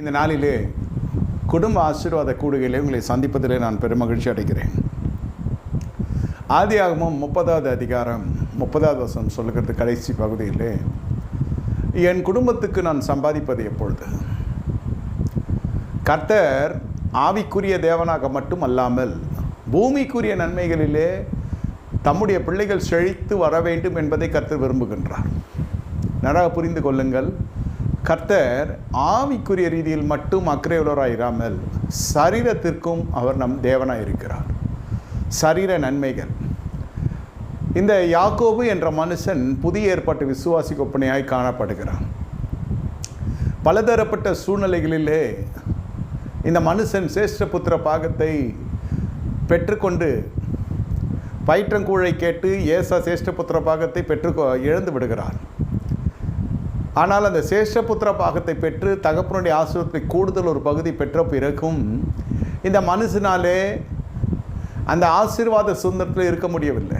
இந்த நாளிலே குடும்ப ஆசீர்வாத கூடுகையிலே உங்களை சந்திப்பதிலே நான் பெருமகிழ்ச்சி அடைகிறேன். ஆதியாகமம் 30வது அதிகாரம் 30வது வசனம் சொல்லுகிறது கடைசி பகுதியிலே, என் குடும்பத்துக்கு நான் சம்பாதிப்பது எப்பொழுது? கர்த்தர் ஆவிக்குரிய தேவனாக மட்டும் அல்லாமல் பூமிக்குரிய நன்மைகளிலே தம்முடைய பிள்ளைகள் செழித்து வர வேண்டும் என்பதை கர்த்தர் விரும்புகின்றார். நன்றாக புரிந்து கொள்ளுங்கள். கர்த்தர் ஆவிக்குரிய ரீதியில் மட்டும் அக்கறையுள்ளவராயிராமல் சரீரத்திற்கும் அவர் நம் தேவனாக இருக்கிறார். சரீர நன்மைகள். இந்த யாக்கோபு என்ற மனுஷன் புதிய ஏற்பாட்டு விசுவாசி ஒப்பனையாய் காணப்படுகிறான். பலதரப்பட்ட சூழ்நிலைகளிலே இந்த மனுஷன் சேஷ்டபுத்திர பாகத்தை பெற்றுக்கொண்டு பயிற்றங்கூழை கேட்டு ஏசா சேஷ்டபுத்திர பாகத்தை இழந்து விடுகிறான். ஆனால் அந்த சேஷ்டபுத்திர பாகத்தை பெற்று தகப்பனுடைய ஆசீர்வாதத்தை கூடுதல் ஒரு பகுதி பெற்ற பிறகும் இந்த மனுஷனாலே அந்த ஆசீர்வாத சுதந்திரத்தில் இருக்க முடியவில்லை.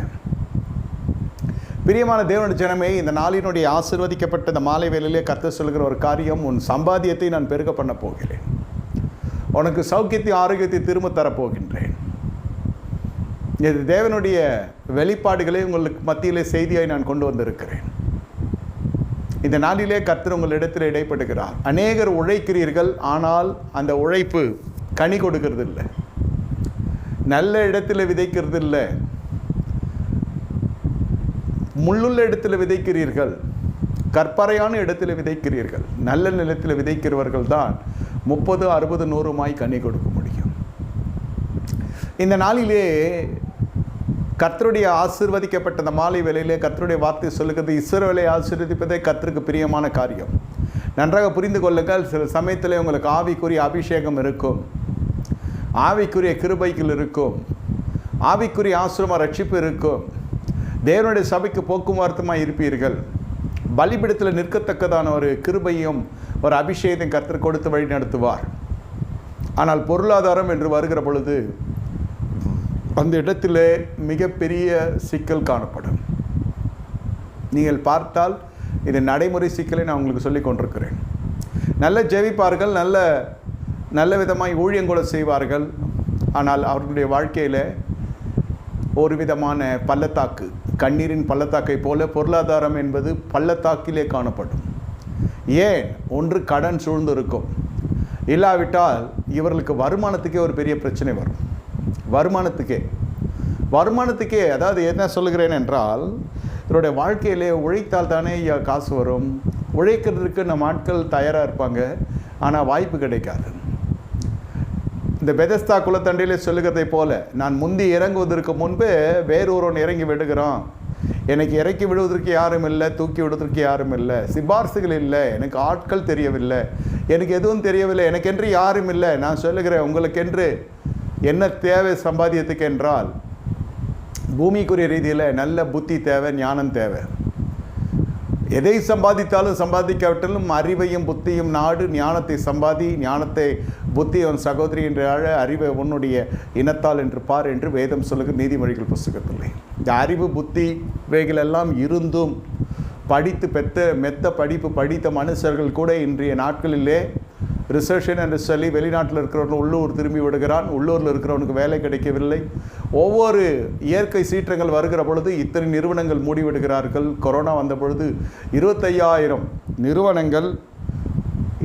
பிரியமான தேவனுடைய ஜனமே, இந்த நாளினுடைய ஆசீர்வதிக்கப்பட்ட இந்த மாலை வேளையிலே கர்த்தர் சொல்கிற ஒரு காரியம், உன் சம்பாத்தியத்தை நான் பெருக பண்ண போகிறேன், உனக்கு சௌக்கியத்தை ஆரோக்கியத்தை திரும்ப தரப்போகின்றேன். இது தேவனுடைய வெளிப்பாடுகளை உங்களுக்கு மத்தியிலே செய்தியாய் நான் கொண்டு வந்திருக்கிறேன். இந்த நாளிலே கர்த்தர் உங்களிடத்தில் இடைப்படுகிறார். அநேகர் உழைக்கிறீர்கள், ஆனால் அந்த உழைப்பு கனி கொடுக்கறது இல்லை. நல்ல இடத்துல விதைக்கிறது இல்லை, முள்ளுள்ள இடத்துல விதைக்கிறீர்கள், கற்பறையான இடத்துல விதைக்கிறீர்கள். நல்ல நிலத்தில் விதைக்கிறவர்கள் தான் 30, 60, 100 கனி கொடுக்க முடியும். இந்த நாளிலே கர்த்தருடைய ஆசீர்வதிக்கப்பட்ட அந்த மாலை வேளையிலே கர்த்தருடைய வார்த்தை சொல்லுகிறது, இஸ்ரவேலை ஆசீர்வதிப்பதே கர்த்தருக்கு பிரியமான காரியம். நன்றாக புரிந்து கொள்ளுங்கள். சில சமயத்தில் உங்களுக்கு ஆவிக்குரிய அபிஷேகம் இருக்கும், ஆவிக்குரிய கிருபைகள் இருக்கும், ஆவிக்குரிய ஆசீர்வாத ரட்சிப்பு இருக்கும், தேவனுடைய சபைக்கு போக்குவரத்துமாக இருப்பீர்கள். பலிபீடத்தில் நிற்கத்தக்கதான ஒரு கிருபையும் ஒரு அபிஷேகத்தையும் கர்த்தர் கொடுத்து வழி நடத்துவார். ஆனால் பொருளாதாரம் என்று வருகிற பொழுது அந்த இடத்திலே மிகப்பெரிய சிக்கல் காணப்படும். நீங்கள் பார்த்தால் இது நடைமுறை சிக்கலை நான் உங்களுக்கு சொல்லி கொண்டிருக்கிறேன். நல்ல ஜெபிப்பார்கள், நல்ல விதமாய் ஊழியம் கூட செய்வார்கள். ஆனால் அவர்களுடைய வாழ்க்கையில் ஒரு விதமான பள்ளத்தாக்கு, கண்ணீரின் பள்ளத்தாக்கை போல பொருளாதாரம் என்பது பள்ளத்தாக்கிலே காணப்படும். ஏன்? ஒன்று கடன் சூழ்ந்து இருக்கும், இல்லாவிட்டால் இவர்களுக்கு வருமானத்துக்கே ஒரு பெரிய பிரச்சனை வரும். வருமானத்துக்கே அதாவது என்ன சொல்லுகிறேன் என்றால், இவருடைய வாழ்க்கையிலே உழைத்தால் தானே காசு வரும். உழைக்கிறதுக்கு நம்ம ஆட்கள் தயாராக இருப்பாங்க, ஆனால் வாய்ப்பு கிடைக்காது. இந்த பெதஸ்தா குலத்தண்டையிலே சொல்லுகிறதை போல, நான் முந்தி இறங்குவதற்கு முன்பே வேறொருவன் இறங்கி விடுகிறான். எனக்கு இறக்கி விடுவதற்கு யாரும் இல்லை, தூக்கி விடுவதற்கு யாரும் இல்லை, சிபார்சுகள் இல்லை, எனக்கு ஆட்கள் தெரியவில்லை, எனக்கு எதுவும் தெரியவில்லை, எனக்கென்று யாரும் இல்லை. நான் சொல்லுகிறேன், உங்களுக்கென்று என்ன தேவை சம்பாத்தியத்துக்கு என்றால், பூமிக்குரிய ரீதியில் நல்ல புத்தி தேவை, ஞானம் தேவை. எதை சம்பாதித்தாலும் சம்பாதிக்காவிட்டாலும் அறிவையும் புத்தியும் நாடு, ஞானத்தை சம்பாதி, ஞானத்தை புத்தி அவன் சகோதரி என்று அழ, அறிவை உன்னுடைய இனத்தால் என்று பார் என்று வேதம் சொல்லுகிற நீதிமொழிகள் புஸ்தகத்தில். இந்த அறிவு புத்தி இவைகளெல்லாம் இருந்தும் படித்து மெத்த படிப்பு படித்த மனுஷர்கள் கூட இன்றைய நாட்களிலே ரிசர்ஷன் என்று சொல்லி வெளிநாட்டில் இருக்கிறவன் உள்ளூர் திரும்பி விடுகிறான். உள்ளூரில் இருக்கிறவனுக்கு வேலை கிடைக்கவில்லை. ஒவ்வொரு இயற்கை சீற்றங்கள் வருகிற பொழுது இத்தனை நிறுவனங்கள் மூடிவிடுகிறார்கள். கொரோனா வந்த பொழுது 25,000 நிறுவனங்கள்,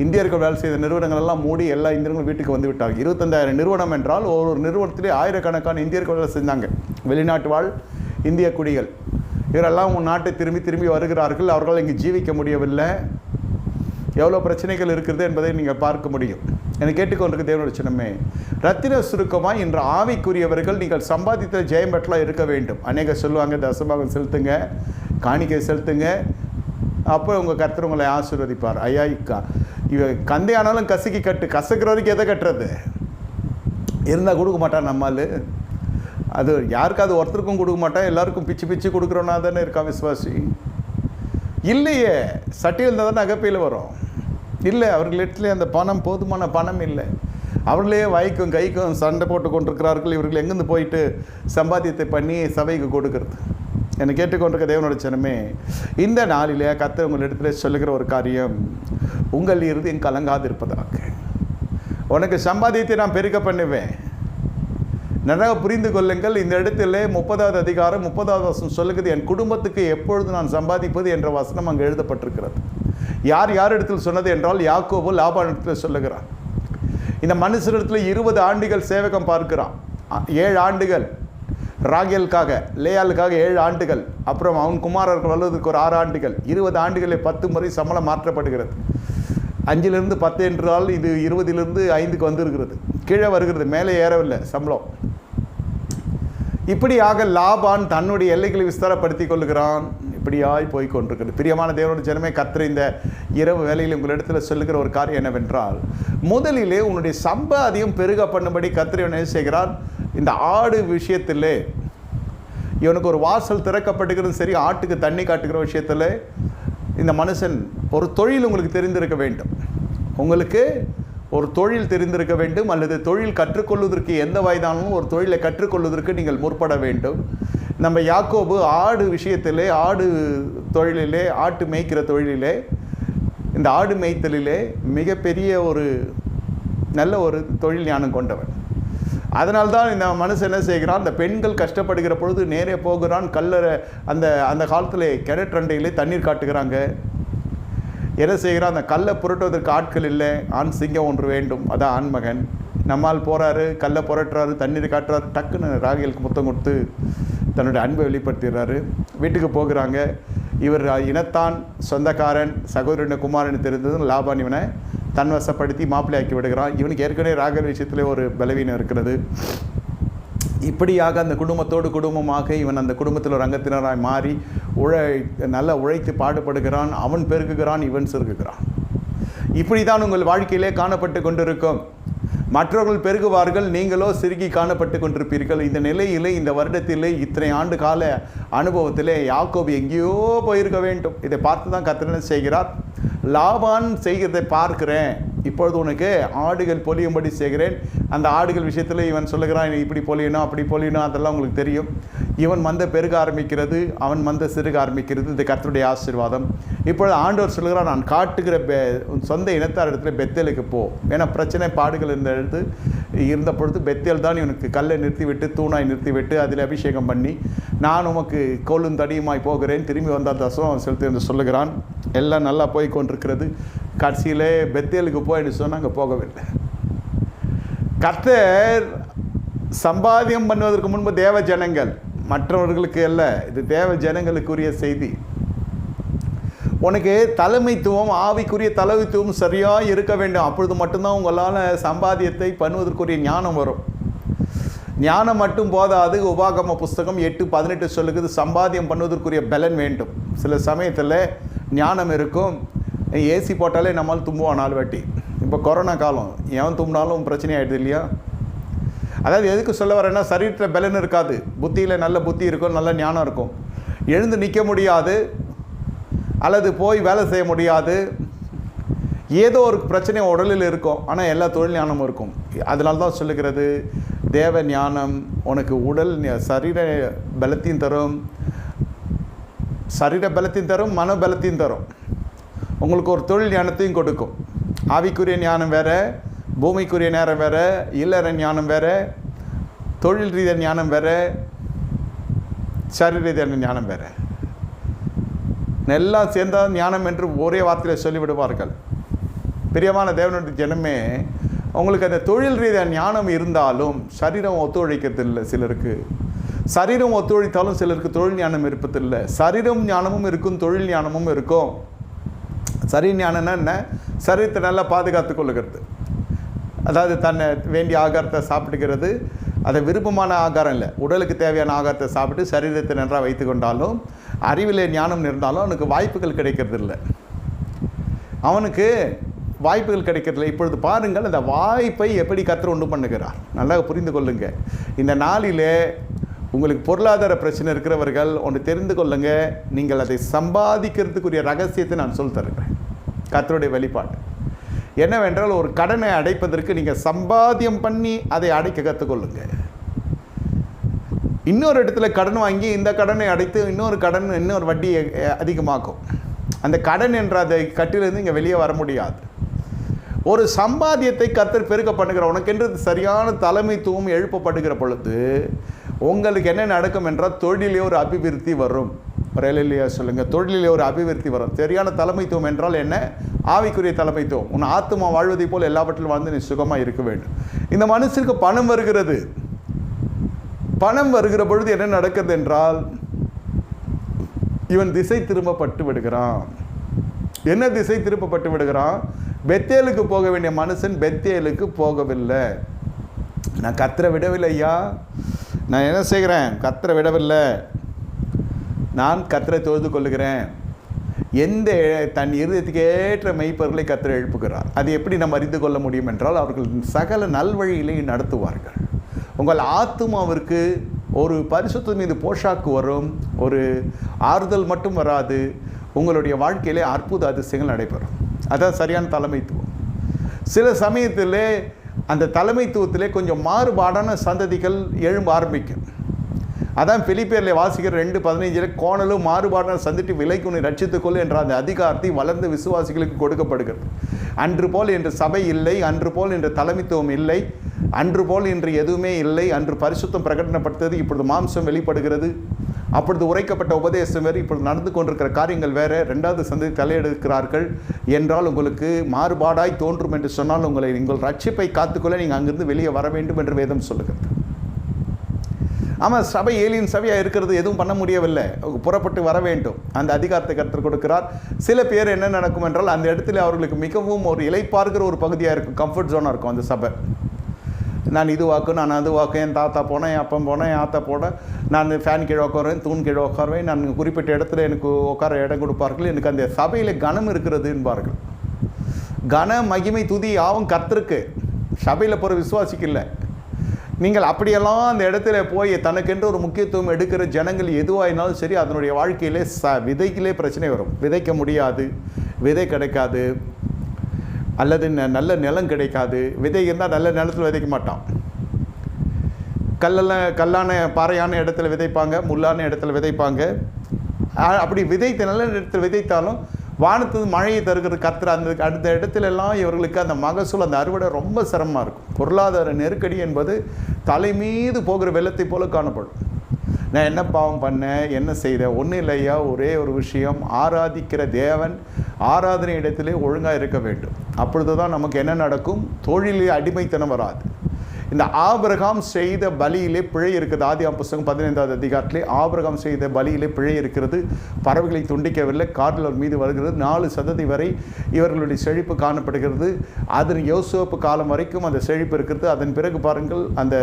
இந்தியர்கள் வேலை செய்த நிறுவனங்கள் எல்லாம் மூடி எல்லா இந்தியர்களும் வீட்டுக்கு வந்து விட்டார்கள். 25,000 நிறுவனம் என்றால் ஒவ்வொரு நிறுவனத்திலே ஆயிரக்கணக்கான இந்தியர்கள் வேலை செஞ்சாங்க. வெளிநாட்டு வாழ் இந்திய குடிகள் இவரெல்லாம் உன் நாட்டை திரும்பி வருகிறார்கள். அவர்களால் இங்கே ஜீவிக்க முடியவில்லை. எவ்வளோ பிரச்சனைகள் இருக்கிறது என்பதை நீங்கள் பார்க்க முடியும். என்னை கேட்டுக்கொண்டிருக்க தேவனுடைய சின்னமே, ரத்தின சுருக்கமாக இன்று ஆவிக்குரியவர்கள் நீங்கள் சம்பாதித்த ஜெயம் பெற்றலாம் இருக்க வேண்டும். அநேக சொல்லுவாங்க, தசபாகம் செலுத்துங்க, காணிக்கை செலுத்துங்க, அப்போ உங்கள் கர்த்தர் உங்களை ஆசீர்வதிப்பார். ஐயா, இவ கந்தையானாலும் கசக்கி கட்டு, கசக்கிற வரைக்கும் எதை கட்டுறது? இருந்தால் கொடுக்க மாட்டான் நம்மால். அது யாருக்காவது ஒருத்தருக்கும் கொடுக்க மாட்டான், எல்லாருக்கும் பிச்சு கொடுக்குறோன்னா தானே இருக்கான் விசுவாசி. இல்லையே, சட்டியில் இருந்தால் தானே அகப்பையில் வரும். இல்லை, அவர்களிடத்துல அந்த பணம், போதுமான பணம் இல்லை. அவர்களே வாய்க்கும் கைக்கும் சண்டை போட்டு கொண்டிருக்கிறார்கள். இவர்கள் எங்கேருந்து போயிட்டு சம்பாத்தியத்தை பண்ணி சபைக்கு கொடுக்கறது? என்னை கேட்டுக்கொண்டிருக்க தேவனுடைய ஜனமே, இந்த நாளிலே கர்த்தர் உங்களிடத்தில் சொல்லுகிற ஒரு காரியம், உங்கள் இருதயம் கலங்காது இருப்பதாக. உனக்கு சம்பாதியத்தை நான் பெருக்க பண்ணுவேன். நன்றாக புரிந்து கொள்ளுங்கள். இந்த இடத்துல 30வது அதிகாரம் 30வது வசனம் சொல்லுகிறது, என் குடும்பத்துக்கு எப்பொழுது நான் சம்பாதிப்பது என்ற வசனம் அங்கே எழுதப்பட்டிருக்கிறது. யார் இடத்தில் சொன்னது என்றால் யாக்கோபு லாபான் இடத்துல சொல்லுகிறான். இந்த மனுஷனிடத்தில் 20 ஆண்டுகள் சேவகம் பார்க்கிறான். 7 ஆண்டுகள் ராகேலுக்காக, லேயாளுக்காக 7 ஆண்டுகள், அப்புறம் அவன் குமாரர்கள் வளர்வதற்கு ஒரு 6 ஆண்டுகள், 20 ஆண்டுகளில் 10 முறை சம்பளம் மாற்றப்படுகிறது. 5லிருந்து 10 என்றால் இது 20லிருந்து 5க்கு வந்திருக்கிறது, கீழே வருகிறது, மேலே ஏறவில்லை சம்பளம். இப்படியாக லாபான் தன்னுடைய எல்லைகளை விஸ்தாரப்படுத்திக் கொள்ளுகிறான். இப்படியாய் போய் கொண்டிருக்கிறது. பிரியமான தேவனுடைய ஜனமே, கர்த்தர் இந்த இரவு வேளையில் உங்களிடத்தில் சொல்லுகிற ஒரு காரியம் என்னவென்றால், முதலிலே உன்னுடைய சம்பாதியம் பெருக பண்ணும்படி கர்த்தர் என்ன செய்கிறார்? இந்த ஆடு விஷயத்திலே இவனுக்கு ஒரு வாசல் திறக்கப்படுகிறது. சரி, ஆட்டுக்கு தண்ணி காட்டுகிற விஷயத்தில் இந்த மனுஷன் ஒரு தொழில் உங்களுக்கு தெரிந்திருக்க வேண்டும். உங்களுக்கு ஒரு தொழில் தெரிந்திருக்க வேண்டும், அல்லது தொழில் கற்றுக்கொள்வதற்கு எந்த வயதானும் ஒரு தொழிலை கற்றுக்கொள்வதற்கு நீங்கள் முற்பட வேண்டும். நம்ம யாக்கோபு ஆடு விஷயத்திலே, ஆடு தொழிலிலே, ஆட்டு மேய்க்கிற தொழிலிலே, இந்த ஆடு மேய்த்தலிலே மிகப்பெரிய ஒரு நல்ல ஒரு தொழில் ஞானம் கொண்டவன். அதனால்தான் இந்த மனுஷன் என்ன செய்கிறான்? அந்த பெண்கள் கஷ்டப்படுகிற பொழுது நேரே போகிறான். கல்லறை அந்த காலத்தில் கிணற்றண்டையிலே தண்ணீர் காட்டுகிறாங்க. என்ன செய்கிறான்? அந்த கல்லை புரட்டுவதற்கு ஆட்கள் இல்லை, ஆண் சிங்கம் ஒன்று வேண்டும், அதான் ஆண்மகன். நம்மால் போகிறாரு, கல்லை புரட்டுறாரு, தண்ணீர் காட்டுறாரு, டக்குன்னு ராகேலுக்கு முத்தம் கொடுத்து தன்னுடைய அன்பை வெளிப்படுத்திடுறாரு. வீட்டுக்கு போகிறாங்க. இவர் இனத்தான், சொந்தக்காரன், சகோதரன் குமாரன் தெரிந்ததும் லாபான் இவனை தன்வசப்படுத்தி மாப்பிள்ளையாக்கி விடுகிறான். இவனுக்கு ஏற்கனவே ராகேல் விஷயத்திலே ஒரு பலவீனம் இருக்கிறது. இப்படியாக அந்த குடும்பமாக இவன் அந்த குடும்பத்தில் ஒரு அங்கத்தினராய் மாறி நல்லா உழைத்து பாடுபடுகிறான். அவன் பெருகுகிறான், இவன் செருகுகிறான். இப்படி தான் உங்கள் வாழ்க்கையிலே காணப்பட்டு கொண்டிருக்கும். மற்றவர்கள் பெருகுவார்கள், நீங்களோ சிறுகி காணப்பட்டு கொண்டிருப்பீர்கள். இந்த நிலையிலே, இந்த வருடத்திலே, இத்தனை ஆண்டு கால அனுபவத்திலே யாக்கோபு எங்கேயோ போயிருக்க வேண்டும். இதை பார்த்து தான் கர்த்தர் செய்கிறார். லாபான் செய்கிறதை பார்க்கிறேன், இப்பொழுது உனக்கு ஆடுகள் பொலியும்படி செய்கிறேன். அந்த ஆடுகள் விஷயத்தில் இவன் சொல்லுகிறான், இப்படி பொலியணும், அப்படி பொலியணும், அதெல்லாம் உங்களுக்கு தெரியும். இவன் மந்த பெருக ஆரம்பிக்கிறது, அவன் மந்த சிறுக ஆரம்பிக்கிறது. இது கர்த்தருடைய ஆசீர்வாதம். இப்பொழுது ஆண்டவர் சொல்லுகிறார், நான் காட்டுகிற சொந்த இனத்தார் இடத்துல பெத்தேலுக்கு போ. ஏன்னா பிரச்சனை பாடுகள் இருந்த பொழுது பெத்தேல் தான் இவனுக்கு கல்லை நிறுத்திவிட்டு, தூணாய் நிறுத்திவிட்டு, அதில் அபிஷேகம் பண்ணி, நான் உமக்கு கோலும் தடியுமாய் போகிறேன், திரும்பி வந்தால் தசம் செலுத்தி என்று சொல்லுகிறான். எல்லாம் நல்லா போய் கொண்டிருக்கிறது. கடைசியிலே பெத்தேலுக்கு போய் சொன்னால் அங்கே போகவில்லை. கர்த்தர் சம்பாத்தியம் பண்ணுவதற்கு முன்பு தேவ ஜனங்கள், மற்றவர்களுக்கு அல்ல, இது தேவ ஜனங்களுக்குரிய செய்தி. உனக்கு தலைமைத்துவம், ஆவிக்குரிய தலைமைத்துவம் சரியாக இருக்க வேண்டும். அப்பொழுது மட்டும்தான் உங்களால் சம்பாத்தியத்தை பண்ணுவதற்குரிய ஞானம் வரும். ஞானம் மட்டும் போதாது. உபாகம புஸ்தகம் 8:18 சொல்லுகிறது, சம்பாத்தியம் பண்ணுவதற்குரிய பலன் வேண்டும். சில சமயத்தில் ஞானம் இருக்கும், ஏசி போட்டாலே நம்மால் தும்புவான் 4 வாட்டி. இப்போ கொரோனா காலம், எவன் தும்பினாலும் பிரச்சனை ஆகிடுது இல்லையா? அதாவது எதுக்கு சொல்ல வரேன்னா, சரீரத்தில் பலன் இருக்காது, புத்தியில் நல்ல புத்தி இருக்கும், நல்ல ஞானம் இருக்கும். எழுந்து நிற்க முடியாது, அல்லது போய் வேலை செய்ய முடியாது, ஏதோ ஒரு பிரச்சனை உடலில் இருக்கும், ஆனால் எல்லா தொழில் ஞானமும் இருக்கும். அதனால தான் சொல்லுகிறது, தேவ ஞானம் உனக்கு உடல் சரீர பலத்தையும் தரும், மன பலத்தையும் தரும். உங்களுக்கு ஒரு தொழில் ஞானத்தையும் கொடுக்கும். ஆவிக்குரிய ஞானம் வேறு, பூமிக்குரிய நேரம் வேறு, இல்லற ஞானம் வேறு, தொழில் ரீதியான ஞானம் வேறு, சரீர ரீதியான ஞானம் வேறு. எல்லாம் சேர்ந்தால் ஞானம் என்று ஒரே வார்த்தையில் சொல்லிவிடுவார்கள். பிரியமான தேவனுடைய ஜனமே, உங்களுக்கு அந்த தொழில் ரீதியான ஞானம் இருந்தாலும் சரீரம் ஒத்துழைக்கிறதில்லை. சிலருக்கு சரீரம் ஒத்துழைத்தாலும் சிலருக்கு தொழில் ஞானம் இருப்பதில்லை. சரீரம் ஞானமும் இருக்கும், தொழில் ஞானமும் இருக்கும். சரீர ஞானம்னா என்ன? சரீரத்தை நல்லா பாதுகாத்து கொள்ளுகிறது. அதாவது தன்னை வேண்டிய ஆகாரத்தை சாப்பிட்டுக்கிறது. அதை விருப்பமான ஆகாரம் இல்லை, உடலுக்கு தேவையான ஆகாரத்தை சாப்பிட்டு சரீரத்தை நன்றாக வைத்து கொண்டாலும், அறிவிலே ஞானம் இருந்தாலும் அவனுக்கு வாய்ப்புகள் கிடைக்கிறது இல்லை. அவனுக்கு வாய்ப்புகள் கிடைக்கிறதில்லை. இப்பொழுது பாருங்கள், அந்த வாய்ப்பை எப்படி கர்த்தர் உண்டு பண்ணுகிறார், நல்லா புரிந்து கொள்ளுங்க. இந்த நாளிலே உங்களுக்கு பொருளாதார பிரச்சனை இருக்கிறவர்கள் ஒன்று தெரிந்து கொள்ளுங்க, நீங்கள் அதை சம்பாதிக்கிறதுக்குரிய ரகசியத்தை நான் சொல்லி தருகிறேன். கர்த்தருடைய வெளிப்பாடு என்னவென்றால், ஒரு கடனை அடைப்பதற்கு நீங்கள் சம்பாத்தியம் பண்ணி அதை அடைக்க கற்றுக்கொள்ளுங்க. இன்னொரு இடத்துல கடன் வாங்கி இந்த கடனை அடைத்து இன்னொரு வட்டி அதிகமாக்கும். அந்த கடன் என்ற அதை கட்டிலிருந்து இங்கே வெளியே வர முடியாது. ஒரு சம்பாத்தியத்தை கர்த்தர் பெருக்க பண்ணுகிறார். உனக்கென்று சரியான தலைமைத்துவம் எழுப்பப்படுகிற பொழுது உங்களுக்கு என்ன நடக்கும் என்றால் தொழிலே ஒரு அபிவிருத்தி வரும். இல்லையா சொல்லுங்கள். தொழிலே ஒரு அபிவிருத்தி வரும். சரியான தலைமைத்துவம் என்றால் என்ன? ஆவிக்குரிய தலைமைத்துவம். உன் ஆத்மா வாழ்வதை போல் எல்லாவற்றிலும் வாழ்ந்து நீ சுகமாக இருக்க வேண்டும். இந்த மனுஷனுக்கு பணம் வருகிறது. பணம் வருகிற பொழுது என்ன நடக்கிறது என்றால் இவன் திசை திரும்பப்பட்டு விடுகிறான். என்ன திசை திருப்பப்பட்டு விடுகிறான்? பெத்தேலுக்கு போக வேண்டிய மனுஷன் பெத்தேலுக்கு போகவில்லை. நான் கர்த்தரை விடவில்லை ஐயா, நான் என்ன செய்கிறேன்? கர்த்தரை விடவில்லை, நான் கர்த்தரை தொழுது கொள்ளுகிறேன். எந்த தன் இருதயத்துக்கு ஏற்ற மெய்ப்பொருளை கர்த்தர் எழுப்புகிறார். அது எப்படி நம்ம அறிந்து கொள்ள முடியும் என்றால் அவர்கள் சகல நல்வழியிலே நடத்துவார்கள். உங்கள் ஆத்துமாவிற்கு ஒரு பரிசுத்த மீது போஷாக்கு வரும், ஒரு ஆறுதல் மட்டும் வராது. உங்களுடைய வாழ்க்கையிலே அற்புத அதிசயங்கள் நடைபெறும். அதான் சரியான தலைமைத்துவம். சில சமயத்தில் அந்த தலைமைத்துவத்திலே கொஞ்சம் மாறுபாடான சந்ததிகள் எழும்ப ஆரம்பிக்கும். அதான் பிலிப்பியரில் வாசிக்கிற 2:15 கோணலும் மாறுபாடான சந்திட்டு விலைக்கு உன்னை ரட்சித்துக்கொள் என்ற அந்த அதிகாரத்தை வளர்ந்த விசுவாசிகளுக்கு கொடுக்கப்படுகிறது. அன்று போல் இன்று சபை இல்லை, அன்று போல் இன்று தலைமைத்துவம் இல்லை, அன்று போல் இன்று எதுவுமே இல்லை. அன்று பரிசுத்தம் பிரகடனப்படுத்தது, இப்பொழுது மாம்சம் வெளிப்படுகிறது. அப்பொழுது உரைக்கப்பட்ட உபதேசம் வேறு, இப்பொழுது நடந்து கொண்டிருக்கிற காரியங்கள் வேறு. 2வது சந்ததி தலையெடுக்கிறார்கள் என்றால் உங்களுக்கு மாறுபாடாய் தோன்றும் என்று சொன்னால் உங்கள் ரட்சிப்பை காத்துக்கொள்ள நீங்கள் அங்கிருந்து வெளியே வர வேண்டும் என்று வேதம் சொல்லுகிறது. ஆமாம், சபை ஏலியின் சபையாக இருக்கிறது, எதுவும் பண்ண முடியவில்லை, புறப்பட்டு வர வேண்டும். அந்த அதிகாரத்தை கர்த்தர் கொடுக்கிறார். சில பேர் என்ன நடக்கும் என்றால் அந்த இடத்துல அவர்களுக்கு மிகவும் ஒரு இளைப்பார்க்கிற ஒரு பகுதியாக இருக்கும், கம்ஃபர்ட் ஜோனாக இருக்கும் அந்த சபை. நான் இது வாக்கும், நான் அது வாக்கும், என் தாத்தா போனேன், என் அப்பன் போனேன், என் ஆத்தா போனேன், நான் ஃபேன் கீழே உட்காருவேன், தூண் கீழே உட்காருவேன், நான் குறிப்பிட்ட இடத்துல எனக்கு உட்கார இடம் கொடுப்பார்கள். எனக்கு அந்த சபையில் கனம் இருக்கிறது என்பார்கள். கன மகிமை துதி யாவும் கர்த்தருக்கு, சபையில் போகிற விசுவாசிக்கு இல்லை. நீங்கள் அப்படியெல்லாம் அந்த இடத்துல போய் தனக்கென்று ஒரு முக்கியத்துவம் எடுக்கிற ஜனங்கள் எதுவாயினாலும் சரி, அதனுடைய வாழ்க்கையிலே விதைக்கிலே பிரச்சனை வரும். விதைக்க முடியாது, விதை கிடைக்காது, அல்லது நல்ல நிலம் கிடைக்காது. விதை இருந்தால் நல்ல நிலத்தில் விதைக்க மாட்டான். கல்லான பாறையான இடத்துல விதைப்பாங்க, முள்ளான இடத்துல விதைப்பாங்க. அப்படி விதைத்த நல்ல இடத்துல விதைத்தாலும் வானத்து மழையை தருகிற கர்த்தர் அந்த இடத்துல எல்லாம் இவர்களுக்கு அந்த மகசூல், அந்த அறுவடை ரொம்ப சிரமமாக இருக்கும். பொருளாதார நெருக்கடி என்பது தலை மீது போகிற வெள்ளத்தை போல காணப்படும். நான் என்ன பாவம் பண்ணேன், என்ன செய்தேன்? ஒன்றும் இல்லையா, ஒரே ஒரு விஷயம், ஆராதிக்கிற தேவன் ஆராதனை இடத்திலே ஒழுங்காக இருக்க வேண்டும். அப்பொழுது தான் நமக்கு என்ன நடக்கும்? தொழிலே அடிமைத்தனம் வராது. இந்த ஆபிரகாம் செய்த பலியிலே பிழை இருக்குது. ஆதியாகமம் புத்தகம் 15வது அதிகாரத்திலே ஆபிரகாம் செய்த பலியிலே பிழை இருக்கிறது. பறவைகளை துண்டிக்கவில்லை, காற்றில் மீது வருகிறது. 4 சந்ததி வரை இவர்களுடைய செழிப்பு காணப்படுகிறது. அதன் யோசேப்பு காலம் வரைக்கும் அந்த செழிப்பு இருக்கிறது. அதன் பிறகு பாருங்கள், அந்த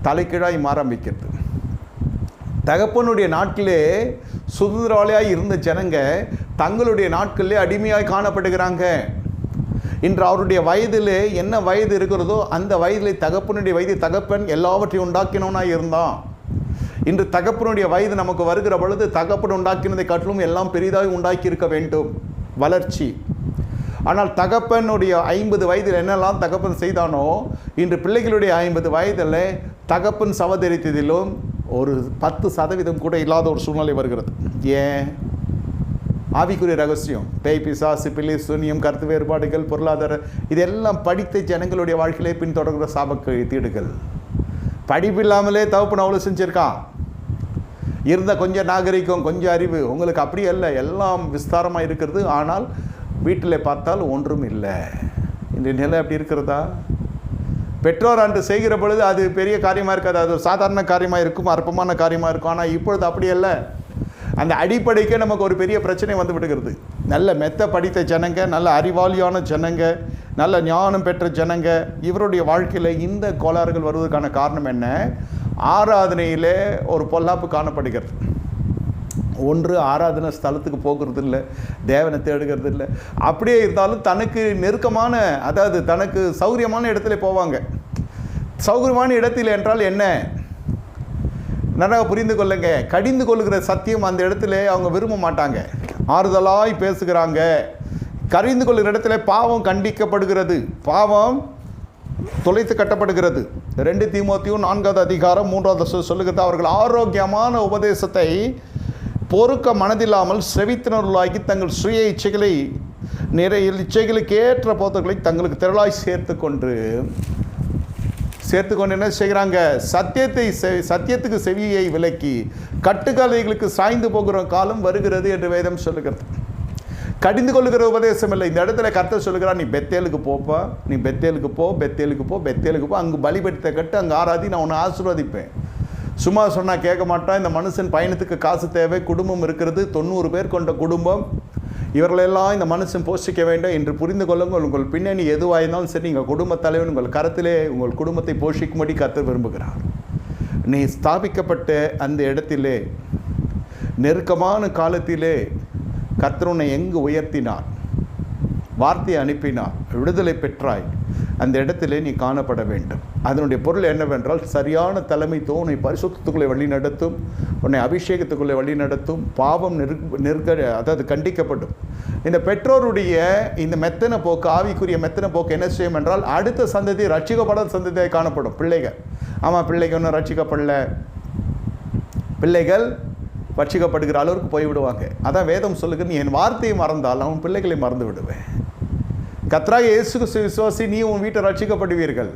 தலைக்கீழாய் மாற ஆரம்பிக்கிறது. தகப்பனுடைய நாட்டிலே சுதந்திரவாளியாய் இருந்த ஜனங்க தங்களுடைய நாட்களிலே அடிமையாய் காணப்படுகிறாங்க. இன்று அவருடைய வயதிலே என்ன வயது இருக்கிறதோ அந்த வயதிலே தகப்பனுடைய வயது, தகப்பன் எல்லாவற்றையும் உண்டாக்கினவனாய் இருந்தான். இன்று தகப்பனுடைய வயது நமக்கு வருகிற பொழுது தகப்பன் உண்டாக்கினதை காட்டிலும் எல்லாம் பெரிதாக உண்டாக்கி இருக்க வேண்டும், வளர்ச்சி. ஆனால் தகப்பனுடைய 50 வயதில் என்னெல்லாம் தகப்பன் செய்தானோ, இன்று பிள்ளைகளுடைய 50 வயதில் தகப்பன் சவதரித்ததிலும் ஒரு 10% கூட இல்லாத ஒரு சூழ்நிலை வருகிறது. ஏன்? ஆவிக்குரிய ரகசியம், பேய் பிசாசு, பிள்ளை சூனியம், கருத்து வேறுபாடுகள், பொருளாதார, இதெல்லாம் படித்த ஜனங்களுடைய வாழ்க்கையிலே பின்தொடர்கிற சாபக்கீடுகள். படிப்பில்லாமலே தகப்பன் அவ்வளோ செஞ்சுருக்கான். இருந்த கொஞ்சம் நாகரிகம், கொஞ்சம் அறிவு. உங்களுக்கு அப்படி அல்ல, எல்லாம் விஸ்தாரமாக இருக்கிறது. ஆனால் வீட்டில் பார்த்தால் ஒன்றும் இல்லை. இந்த நிலை அப்படி இருக்கிறதா? பெற்றோர் அன்று செய்கிற பொழுது அது பெரிய காரியமாக இருக்காது, அது ஒரு சாதாரண காரியமாக இருக்கும், அற்பமான காரியமாக இருக்கும். ஆனால் இப்பொழுது அப்படி அல்ல. அந்த அடிப்படைக்கே நமக்கு ஒரு பெரிய பிரச்சனை வந்து விடுகிறது. நல்ல மெத்த படித்த ஜனங்க, நல்ல அறிவாளியான ஜனங்க, நல்ல ஞானம் பெற்ற ஜனங்க, இவருடைய வாழ்க்கையில் இந்த கோளாறுகள் வருவதற்கான காரணம் என்ன? ஆராதனையிலே ஒரு பொல்லாப்பு காணப்படுகிறது. ஒன்று, ஆராதனை ஸ்தலத்துக்கு போகிறது இல்லை, தேவனை தேடுகிறது இல்லை. அப்படியே இருந்தாலும் தனக்கு நெருக்கமான, அதாவது தனக்கு சௌகரியமான இடத்துல போவாங்க. சௌகரியமான இடத்தில் என்றால் என்ன? நன்றாக புரிந்து கொள்ளுங்க. கடிந்து கொள்ளுகிற சத்தியம் அந்த இடத்துல அவங்க விரும்ப மாட்டாங்க. ஆறுதலாய் பேசுகிறாங்க. கடிந்து கொள்ளுகிற இடத்துல பாவம் கண்டிக்கப்படுகிறது, பாவம் தொலைத்து கட்டப்படுகிறது. 2 தீமோத்தேயு 4வது அதிகாரம் 3வது சொல்லுகிறது, அவர்கள் ஆரோக்கியமான உபதேசத்தை பொறுக்க மனதில்லாமல் செவித்தினர்களாகி தங்கள் சுய இச்சைகளை நிறைய இச்சைகளுக்கு ஏற்ற போத்தர்களை தங்களுக்கு திரளாய் சேர்த்து கொண்டு என்ன செய்கிறாங்க? சத்தியத்துக்கு செவியை விலக்கி கட்டுக்காலைகளுக்கு சாய்ந்து போகிற காலம் வருகிறது என்று வேதம் சொல்லுகிறது. கடிந்து கொள்ளுகிற உபதேசம் இல்லை. இந்த இடத்துல கர்த்தர் சொல்லுகிறார், நீ பெத்தேலுக்கு போப்பா, நீ பெத்தேலுக்கு போ, அங்கு பலிபீடத்தை கட்டு, அங்கே ஆராதி, நான் உன்னை ஆசீர்வதிப்பேன். சும்மா சொன்னால் கேட்க மாட்டான். இந்த மனுஷன் பயணத்துக்கு காசு தேவை, குடும்பம் இருக்கிறது, 90 பேர் கொண்ட குடும்பம், இவர்களெல்லாம் இந்த மனுஷன் போஷிக்க வேண்டும் என்று புரிந்து கொள்ளுங்கள். உங்கள் பின்னணி எதுவாக இருந்தாலும் சரி, நீங்கள் குடும்பத் தலைவன் உங்கள் கரத்திலே உங்கள் குடும்பத்தை போஷிக்கும்படி கர்த்தர் விரும்புகிறார். நீ ஸ்தாபிக்கப்பட்ட அந்த இடத்திலே நெருக்கமான காலத்திலே கர்த்தர் உன்னை எங்கு உயர்த்தினார், வார்த்தையை அனுப்பினார், விடுதலை பெற்றாய், அந்த இடத்திலே நீ காணப்பட வேண்டும். அதனுடைய பொருள் என்னவென்றால், சரியான தலைமைத்துவம் உன்னை பரிசுத்தத்துக்குள்ளே வழி நடத்தும், உன்னை அபிஷேகத்துக்குள்ளே வழி நடத்தும். பாவம் அதாவது கண்டிக்கப்படும். இந்த பெற்றோருடைய இந்த மெத்தன போக்கு, ஆவிக்குரிய மெத்தன போக்கு என்ன செய்யும் என்றால், அடுத்த சந்ததி ரட்சிக்கப்படாத சந்ததியாக காணப்படும். பிள்ளைகள், ஆமாம் பிள்ளைகள் ஒன்றும் ரட்சிக்கப்படல, பிள்ளைகள் ரட்சிக்கப்படுகிற அளவுக்கு போய்விடுவாங்க. அதான் வேதம் சொல்லுங்க, நீ என் வார்த்தையை மறந்தால் அவன் பிள்ளைகளை மறந்து விடுவேன். கர்த்தராகிய இயேசு கிறிஸ்துவை விசுவாசி, நீ உன் வீட்டை ரட்சிக்கப்படுவீர்கள்.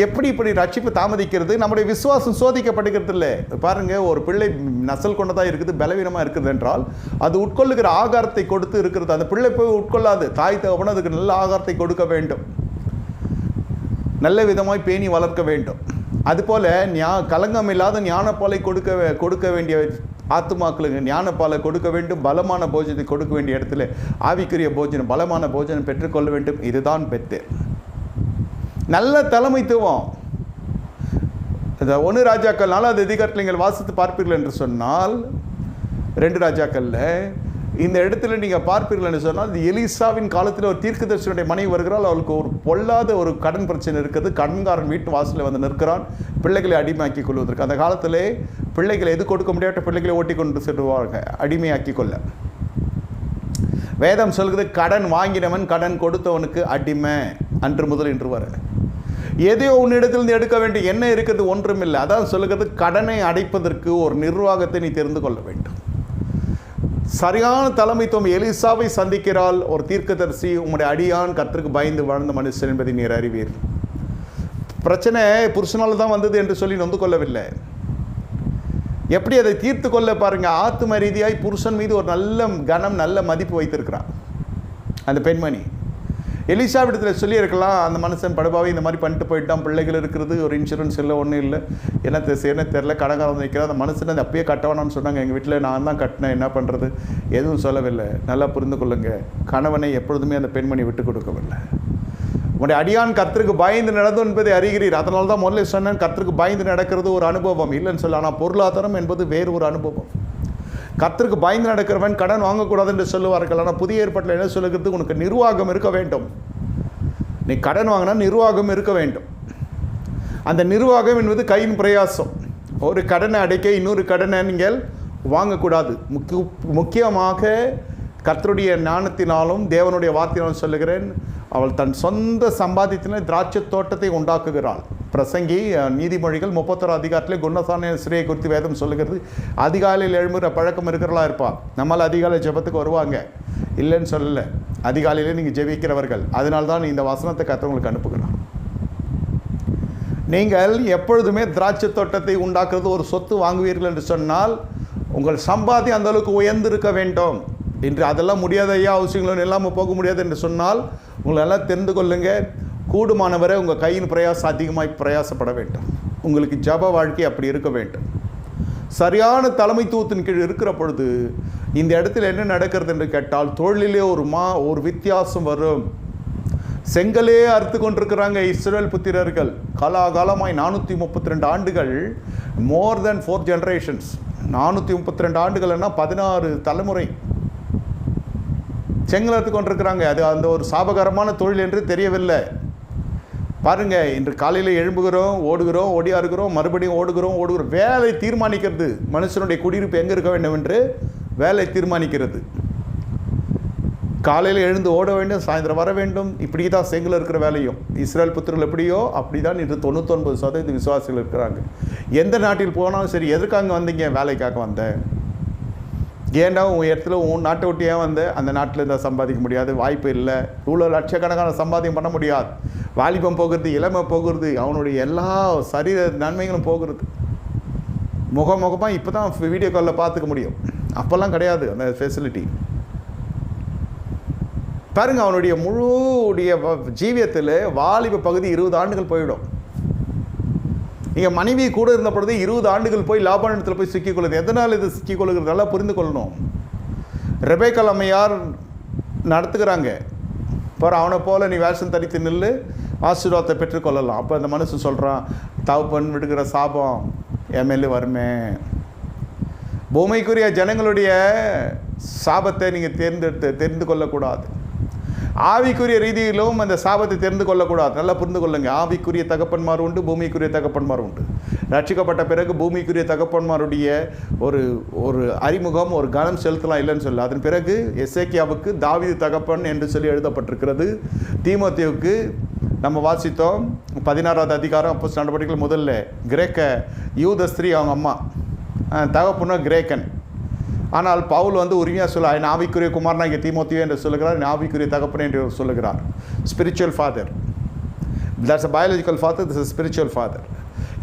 எப்படி இப்படி ரட்சிப்பு தாமதிக்கிறது? நம்முடைய விசுவாசம் சோதிக்கப்படுகிறது இல்லை. பாருங்கள், ஒரு பிள்ளை நசல் கொண்டதாக இருக்குது, பலவீனமாக இருக்குது என்றால் அது உட்கொள்ளுகிற ஆகாரத்தை கொடுத்து இருக்கிறது. அந்த பிள்ளை போய் உட்கொள்ளாது. தாய் தகப்பன் அதுக்கு நல்ல ஆகாரத்தை கொடுக்க வேண்டும், நல்ல விதமாய் பேணி வளர்க்க வேண்டும். அதுபோல் கலங்கம் இல்லாத ஞானப்பாலை கொடுக்க வேண்டிய ஆத்துமாக்களுக்கு ஞானப்பாலை கொடுக்க வேண்டும். பலமான போஜனத்தை கொடுக்க வேண்டிய இடத்துல ஆவிக்குரிய போஜனம், பலமான போஜனம் பெற்றுக்கொள்ள வேண்டும். இதுதான் பெத்தேல். நல்ல தலைமைத்துவம். இந்த 1 ராஜாக்கள் 4வது அதிகாரத்தில் நீங்கள் வாசித்து பார்ப்பீர்கள் என்று சொன்னால், 2 ராஜாக்களில் இந்த இடத்துல நீங்கள் பார்ப்பீர்கள் என்று சொன்னால், எலிசாவின் காலத்தில் ஒரு தீர்க்கதரிசியுடைய மனைவி வருகிறாள். அவளுக்கு ஒரு பொல்லாத ஒரு கடன் பிரச்சனை இருக்குது. கடன்காரன் வீட்டு வாசலில் வந்து நிற்கிறான், பிள்ளைகளை அடிமையாக்கி கொள்வதற்கு. அந்த காலத்திலே பிள்ளைகளை எது கொடுக்க முடியாத பிள்ளைகளை ஓட்டி கொண்டு செல்வாங்க, அடிமையாக்கி கொள்ள. வேதம் சொல்கிறது, கடன் வாங்கினவன் கடன் கொடுத்தவனுக்கு அடிமை அன்று முதல் இன்று வர. எதையோ உன்னிடத்திலிருந்து எடுக்க வேண்டும், என்ன இருக்கிறது? ஒன்றுமில்லை. அதான் சொல்லுகிறது, கடனை அடைப்பதற்கு ஒரு நிர்வாகத்தை நீ தெரிந்து கொள்ள வேண்டும். சரியான தலைமைத்துவம். எலிசாவை சந்திக்கிறாள் ஒரு தீர்க்கதரிசி, உங்களுடைய அடியான் கர்த்தருக்கு பயந்து வாழ்ந்த மனுஷன் என்பதை நீர் அறிவீர். பிரச்சனை புருஷனால் தான் வந்தது என்று சொல்லி நொந்து கொள்ளவில்லை. எப்படி அதை தீர்த்து கொள்ள பாருங்க. ஆத்தும ரீதியாய் புருஷன் மீது ஒரு நல்ல கனம், நல்ல மதிப்பு வைத்திருக்கிறான் அந்த பெண்மணி. எலிசாவிடத்தில் சொல்லியிருக்கலாம், அந்த மனுஷன் படுபாவை இந்த மாதிரி பண்ணிட்டு போயிட்டான், பிள்ளைகள் இருக்கிறது, ஒரு இன்சூரன்ஸ் இல்லை, ஒன்றும் இல்லை, என்ன தெரில, கடங்காரம் வைக்கிறார். அந்த மனுஷன் அதை அப்பயே கட்டவானான்னு சொன்னாங்க. எங்கள் வீட்டில் நான் தான் கட்டினேன், என்ன பண்ணுறது? எதுவும் சொல்லவில்லை. நல்லா புரிந்து கொள்ளுங்க, கணவனை எப்பொழுதுமே அந்த பெண்மணி விட்டு கொடுக்கவில்லை. உங்களுடைய அடியான் கர்த்தருக்கு பயந்து நடந்தோம் என்பதை அறிகிறீர். அதனால தான் முதல்ல சொன்னேன், கர்த்தருக்கு பயந்து நடக்கிறது ஒரு அனுபவம் இல்லைன்னு சொல்ல. ஆனால் பொருளாதாரம் என்பது வேறு ஒரு அனுபவம். கர்த்தருக்கு பயந்து நடக்கிறவன் கடன் வாங்கக்கூடாது என்று சொல்லுவார்கள். ஆனால் புதிய ஏற்பாட்டில் என்ன சொல்லுகிறது? உனக்கு நிர்வாகம் இருக்க வேண்டும். நீ கடன் வாங்கினா நிர்வாகம் இருக்க வேண்டும். அந்த நிர்வாகம் என்பது கையின் பிரயாசம். ஒரு கடனை அடைக்க இன்னொரு கடனை நீங்கள் வாங்கக்கூடாது. முக்கியமாக கர்த்தருடைய ஞானத்தினாலும் தேவனுடைய வார்த்தையினாலும் சொல்லுகிறேன், அவள் தன் சொந்த சம்பாதித்தினால் திராட்சை தோட்டத்தை உண்டாக்குகிறாள். பிரசங்கி நீதிமொழிகள் 31 அதிகாரத்திலே குணசான ஸ்ரீயை குறித்து வேதம் சொல்லுகிறது. அதிகாலையில் எழும்புகிற பழக்கம் இருக்கிறவளா இருப்பாள். நம்மளால் அதிகாலை ஜெபத்துக்கு வருவாங்க, இல்லைன்னு சொல்லலை. அதிகாலையிலே நீங்கள் ஜெபிக்கிறவர்கள். அதனால்தான் இந்த வசனத்தை கர்த்தருக்கு அனுப்புகிறான். நீங்கள் எப்பொழுதுமே திராட்சை தோட்டத்தை உண்டாக்குறது ஒரு சொத்து வாங்குவீர்கள் என்று சொன்னால் உங்கள் சம்பாதி அந்த அளவுக்கு உயர்ந்திருக்க வேண்டும். இன்று அதெல்லாம் முடியாத ஐயா, அவசியங்களும் இல்லாமல் போக முடியாது என்று சொன்னால் உங்களெல்லாம் தெரிந்து கொள்ளுங்க, கூடுமானவரை உங்கள் கையின் பிரயாசம் அதிகமாக பிரயாசப்பட வேண்டும். உங்களுக்கு ஜப வாழ்க்கை அப்படி இருக்க வேண்டும். சரியான தலைமைத்துவத்தின் கீழ் இருக்கிற பொழுது இந்த இடத்துல என்ன நடக்கிறது என்று கேட்டால், தொழிலே ஒரு வித்தியாசம் வரும். செங்கலே அறுத்து கொண்டிருக்கிறாங்க இஸ்ரவேல் புத்திரர்கள். காலாகாலமாய் 432 ஆண்டுகள், மோர் தென் 4 ஜெனரேஷன்ஸ். 432 ஆண்டுகள்னா 16 தலைமுறை செங்கல் அறுத்து கொண்டிருக்கிறாங்க. அது அந்த ஒரு சாபகரமான தொழில் என்று தெரியவில்லை. பாருங்கள், இன்று காலையில் எழும்புகிறோம், ஓடுகிறோம், ஓடியாருகிறோம், மறுபடியும் ஓடுகிறோம். வேலை தீர்மானிக்கிறது. மனுஷனுடைய குடியிருப்பு எங்கே இருக்க வேண்டும் என்று வேலை தீர்மானிக்கிறது. காலையில் எழுந்து ஓட வேண்டும், சாயந்தரம் வர வேண்டும். இப்படி தான் செங்கல் இருக்கிற வேலையும். இஸ்ரேல் புத்திரர்கள் எப்படியோ அப்படி தான் இன்று 99% விசுவாசிகள் இருக்கிறாங்க. எந்த நாட்டில் போனாலும் சரி, எதற்காக வந்தீங்க? வேலைக்காக வந்தேன். ஏன்டா உன் இடத்துல உன் நாட்டை விட்டு ஏன் வந்து அந்த நாட்டில் இருந்தால் சம்பாதிக்க முடியாது, வாய்ப்பு இல்லை. இவ்வளோ லட்சக்கணக்கான சம்பாதியம் பண்ண முடியாது. வாலிபம் போகிறது, இளமை போகிறது, அவனுடைய எல்லா சரீர நன்மைகளும் போகிறது. முகமாக இப்போ தான் வீடியோ காலில் பார்த்துக்க முடியும். அப்போல்லாம் கிடையாது அந்த ஃபெசிலிட்டி. பாருங்க, அவனுடைய முழுடைய ஜீவியத்தில் வாலிப பகுதி 20 ஆண்டுகள் போயிடும். நீங்கள் மனைவி கூட இருந்த பொழுது 20 ஆண்டுகள் போய் லாபானத்தில் போய் சிக்கிக்கொள்ளுது. எதனால் இது சிக்கிக்கொள்ளுகிறது நல்லா புரிந்து கொள்ளணும். ரெபேக்காள் அம்மையார் நடத்துகிறாங்க, பாரு அவனை போல் நீ வேஷம் தரித்து நில்லு, ஆசீர்வாதத்தை பெற்றுக்கொள்ளலாம். அப்போ அந்த மனுஷன் சொல்கிறான், தகப்பன் விடுகிற சாபம் என் மேலே வருமே. பூமிக்குரிய ஜனங்களுடைய சாபத்தை நீங்கள் தெரிந்து கொள்ளக்கூடாது. ஆவிக்குரிய ரீதியிலும் அந்த சாபத்தை தெரிந்து கொள்ளக்கூடாது. நல்லா புரிந்து கொள்ளுங்க. ஆவிக்குரிய தகப்பன்மார் உண்டு, பூமிக்குரிய தகப்பன்மார் உண்டு. ரட்சிக்கப்பட்ட பிறகு பூமிக்குரிய தகப்பன்மாருடைய ஒரு அறிமுகம், ஒரு கனம் செலுத்தலாம் இல்லைன்னு சொல்லி. அதன் பிறகு எசேக்கியாவுக்கு தாவீது தகப்பன் என்று சொல்லி எழுதப்பட்டிருக்கிறது. தீமோத்தேயுவுக்கு நம்ம வாசித்தோம் 16வது அதிகாரம் அப்போஸ்தலர் நடவடிக்கைகள் முதல்ல கிரேக்க யூத ஸ்திரீ, அவங்க அம்மா தகப்பனோ கிரேக்கன். ஆனால் பவுல் வந்து உரிமையாக சொல்ல, என் ஆவிக்குரிய குமாரனா இங்கே தீமோத்தேயு என்று சொல்லுகிறார், என் ஆவிக்குரிய தகப்பன் என்று சொல்லுகிறார். Spiritual father, that's a biological father, this is spiritual father.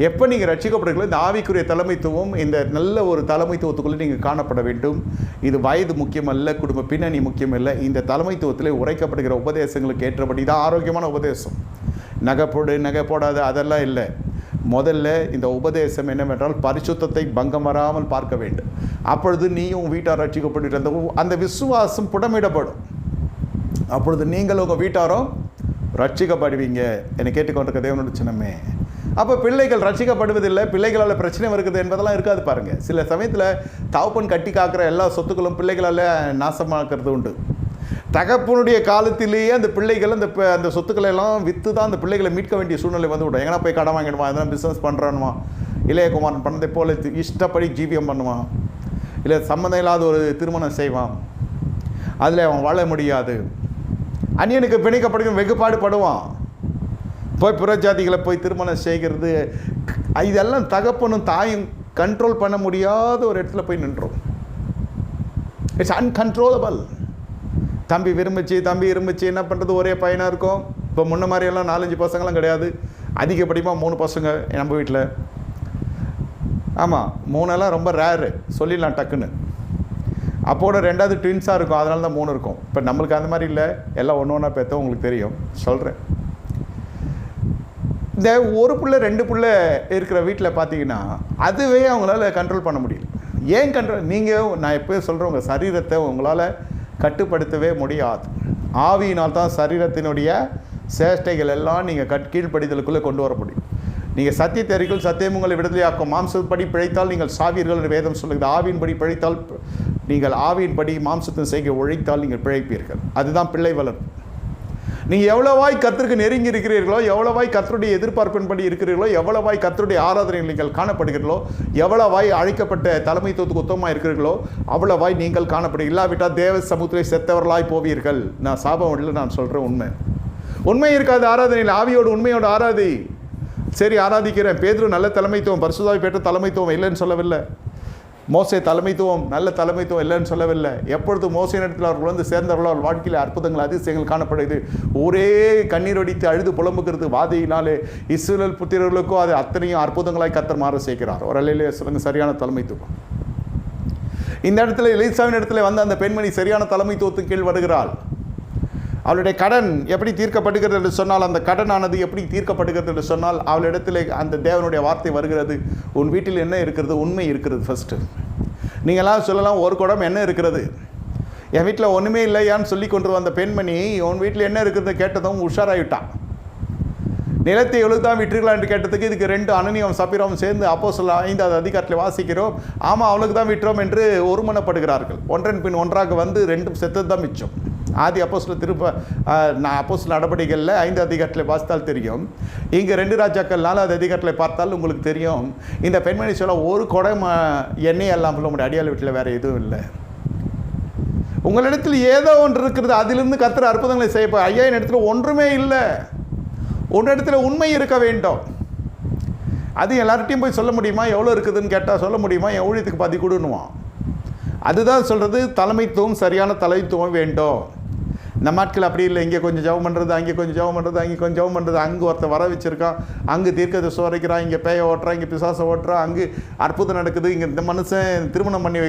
எப்போ நீங்கள் ரட்சிக்கப்படுகிறீங்களோ இந்த ஆவிக்குரிய தலைமைத்துவம், இந்த நல்ல ஒரு தலைமைத்துவத்துக்குள்ளே நீங்கள் காணப்பட வேண்டும். இது வயது முக்கியமல்ல, குடும்ப பின்னணி முக்கியமல்ல. இந்த தலைமைத்துவத்தில் உரைக்கப்படுகிற உபதேசங்களுக்கு ஏற்றபடி தான் ஆரோக்கியமான உபதேசம். நகை போடாது அதெல்லாம் இல்லை. முதல்ல இந்த உபதேசம் என்னவென்றால் பரிசுத்தத்தை பங்கம் வராமல் பார்க்க வேண்டும். அப்பொழுது நீயும் வீட்டார் ரட்சிக்கப்பட்டு அந்த விசுவாசம் புடமிடப்படும். அப்பொழுது நீங்கள் உங்கள் வீட்டாரும் ரட்சிக்கப்படுவீங்க. என்னை கேட்டுக்கொண்டிருக்க தேவனோட சின்னமே. அப்போ பிள்ளைகள் ரட்சிக்கப்படுவதில்லை, பிள்ளைகளால் பிரச்சனை வருகிறது என்பதெல்லாம் இருக்காது. பாருங்கள், சில சமயத்தில் தகப்பன் கட்டி காக்கிற எல்லா சொத்துக்களும் பிள்ளைகளால் நாசமாக்குறது உண்டு. தகப்பனுடைய காலத்திலேயே அந்த பிள்ளைகள் அந்த சொத்துக்களை எல்லாம் விற்று தான் அந்த பிள்ளைகளை மீட்க வேண்டிய சூழ்நிலை வந்து விடும். எங்கன்னா போய் கடன் வாங்கிடுவான், எதனா பிஸ்னஸ் பண்ணுறானுமா, இளையகுமாரன் பண்ணதை போல இஷ்டப்படி ஜீவியம் பண்ணுவான், இல்லை சம்மந்தம் இல்லாத ஒரு திருமணம் செய்வான், அதில் அவன் வாழ முடியாது. அந்நியனுக்கு பிணைக்கப்படுகிற வெகுப்பாடு படுவான். போய் புறஜாதிகளை போய் திருமணம் செய்கிறது, இதெல்லாம் தகப்பனும் தாயும் கண்ட்ரோல் பண்ண முடியாத ஒரு இடத்துல போய் நின்றோம். It's uncontrollable. தம்பி விரும்பிச்சு என்ன பண்ணுறது, ஒரே பையனாக இருக்கும். இப்போ முன்ன மாதிரியெல்லாம் 4-5 பசங்களாம் கிடையாது. அதிகப்படியாக 3 பசங்க நம்ம வீட்டில். ஆமாம், 3 ரொம்ப ரேரு சொல்லிடலாம் டக்குன்னு. அப்போட 2வது ட்வின்ஸாக இருக்கும், அதனால தான் 3 இருக்கும். இப்போ நம்மளுக்கு அந்த மாதிரி இல்லை, எல்லாம் ஒன்றா பெற்றோம். உங்களுக்கு தெரியும் சொல்கிறேன். இந்த ஒரு பிள்ளை 2 பிள்ளை இருக்கிற வீட்டில் பார்த்தீங்கன்னா அதுவே அவங்களால கண்ட்ரோல் பண்ண முடியல. ஏன் கண்ட்ரோல்? நான் எப்போயும் சொல்கிறேன், உங்கள் சரீரத்தை உங்களால் கட்டுப்படுத்தவே முடியாது. ஆவியினால் தான் சரீரத்தினுடைய சேஷ்டைகள் எல்லாம் நீங்கள் கீழ்ப்படிதலுக்குள்ளே கொண்டு வர முடியும். நீங்கள் சத்தியத்தை அறிக்கையில் சத்தியம் உங்களை விடுதலையாக்கும். மாம்சப்படி பிழைத்தால் நீங்கள் சாவீர்கள் என்று வேதம் சொல்லுகிறது. ஆவியின்படி பிழைத்தால் நீங்கள் ஆவியின்படி மாம்சத்தின் செய்கை உழைத்தால் நீங்கள் பிழைப்பீர்கள். அதுதான் பிள்ளை வளர்ப்பு. நீங்கள் எவ்வளவாய் கர்த்தருக்கு நெருங்கி இருக்கிறீர்களோ, எவ்வளவாய் கர்த்தருடைய எதிர்பார்ப்பின்படி இருக்கிறீர்களோ, எவ்வளவாய் கர்த்தருடைய ஆராதனைகள் நீங்கள் காணப்படுகிறீர்களோ, எவ்வளவாய் அழைக்கப்பட்ட தலைமைத்துவத்துக்கு உத்தமமாக இருக்கிறீர்களோ அவ்வளவாய் நீங்கள் காணப்படுகிறீர்கள். இல்லாவிட்டால் தேவ சமூகத்திலே செத்தவர்களாய் போவீர்கள். நான் சாபம் இல்லை, நான் சொல்கிறேன் உண்மை இருக்காது ஆராதனையில். ஆவியோடு உண்மையோடு ஆராதி. சரி, ஆராதிக்கிறேன். பேதுரு நல்ல தலைமைத்துவம், பரிசுத்தாவி பெற்ற தலைமைத்துவம் இல்லைன்னு சொல்லவில்லை. மோசே தலைமைத்துவம் நல்ல தலைமைத்துவம் இல்லைன்னு சொல்லவில்லை. எப்பொழுது மோசே இடத்தில் அவர்கள் வந்து சேர்ந்தவர்களோ அவர்கள் வாழ்க்கையில் அற்புதங்கள் அதிசயங்கள் காணப்படுது. ஒரே கண்ணீர் அடித்து அழுது புலம்புகிறது வாதையினாலே இஸ்ரவேல் புத்திரர்களுக்கோ அது அத்தனையும் அற்புதங்களாய் கர்த்தர் மாற செய்கிறார். ஒரு அலையிலே சொல்லுங்க, சரியான தலைமைத்துவம். இந்த இடத்துல எலிசாவின் இடத்துல வந்து அந்த பெண்மணி சரியான தலைமைத்துவத்துக்கு கீழ் வருகிறாள். அவளுடைய கடன் எப்படி தீர்க்கப்படுகிறது என்று சொன்னால், அந்த கடனானது எப்படி தீர்க்கப்படுகிறது என்று சொன்னால், அவளிடத்தில் அந்த தேவனுடைய வார்த்தை வருகிறது. உன் வீட்டில் என்ன இருக்கிறது? உண்மை இருக்கிறது. ஃபஸ்ட்டு நீங்களாம் சொல்லலாம், ஒரு குடம் என்ன இருக்கிறது, என் வீட்டில் ஒன்றுமே இல்லையான்னு சொல்லி கொண்டு வந்த பெண்மணி உன் வீட்டில் என்ன இருக்கிறது கேட்டதும் உஷாராயிட்டான். நிலத்தை எவ்வளவு தான் விட்டுருக்கலாம் என்று கேட்டதுக்கு இதுக்கு 2 அனனியாவும் சப்பீராவும் சேர்ந்து அப்போஸ்தலர் 5வது அதிகாரத்தில் வாசிக்கிறோம். ஆமாம், அவளுக்கு தான் விட்டுறோம் என்று ஒருமனப்படுகிறார்கள். ஒன்றன் பின் ஒன்றாக வந்து 2 செத்தது தான் மிச்சம். ஆதி அப்போஸ்தலர் நடவடிக்கைகளில் 5வது அதிகாரத்தில் வாசித்தால் தெரியும். இங்கே 2 ராஜாக்கள் 4வது அதிகாரத்தில் பார்த்தால் உங்களுக்கு தெரியும். இந்த பெண்மணி சொல்ல, ஒரு குடம் எண்ணெய் இல்லாமல் உங்களுடைய அடியாள் வீட்டில் வேறு எதுவும் இல்லை. உங்களிடத்தில் ஏதோ ஒன்று இருக்கிறது, அதிலிருந்து கர்த்தர் அற்புதங்களை செய்யப்போ. ஐயா, என் இடத்துல ஒன்றுமே இல்லை. உன்னிடத்துல உண்மை இருக்க வேண்டும். அது எல்லார்ட்டையும் போய் சொல்ல முடியுமா? எவ்வளோ இருக்குதுன்னு கேட்டால் சொல்ல முடியுமா? என் ஊழியத்துக்கு பாதி கொடுன்னுவான். அதுதான் சொல்கிறது, தலைமைத்துவம், சரியான தலைமைத்துவம் வேண்டும். நம்ம நாட்கள் அப்படி இல்லை. இங்கே கொஞ்சம் ஜெபம் பண்ணுறது, அங்கே கொஞ்சம் ஜெபம் பண்ணுறது, அங்கே கொஞ்சம் ஜெபம் பண்ணுறது. அங்கே ஒருத்தர் வர வச்சுருக்கான், அங்கே தீர்க்கதரிசி வரைக்கிறான், இங்கே பேயை ஓட்டுறான், இங்கே பிசாசை ஓட்டுறான், அங்கே அற்புதம் நடக்குது, இங்கே இந்த மனுஷன் திருமணம் பண்ணி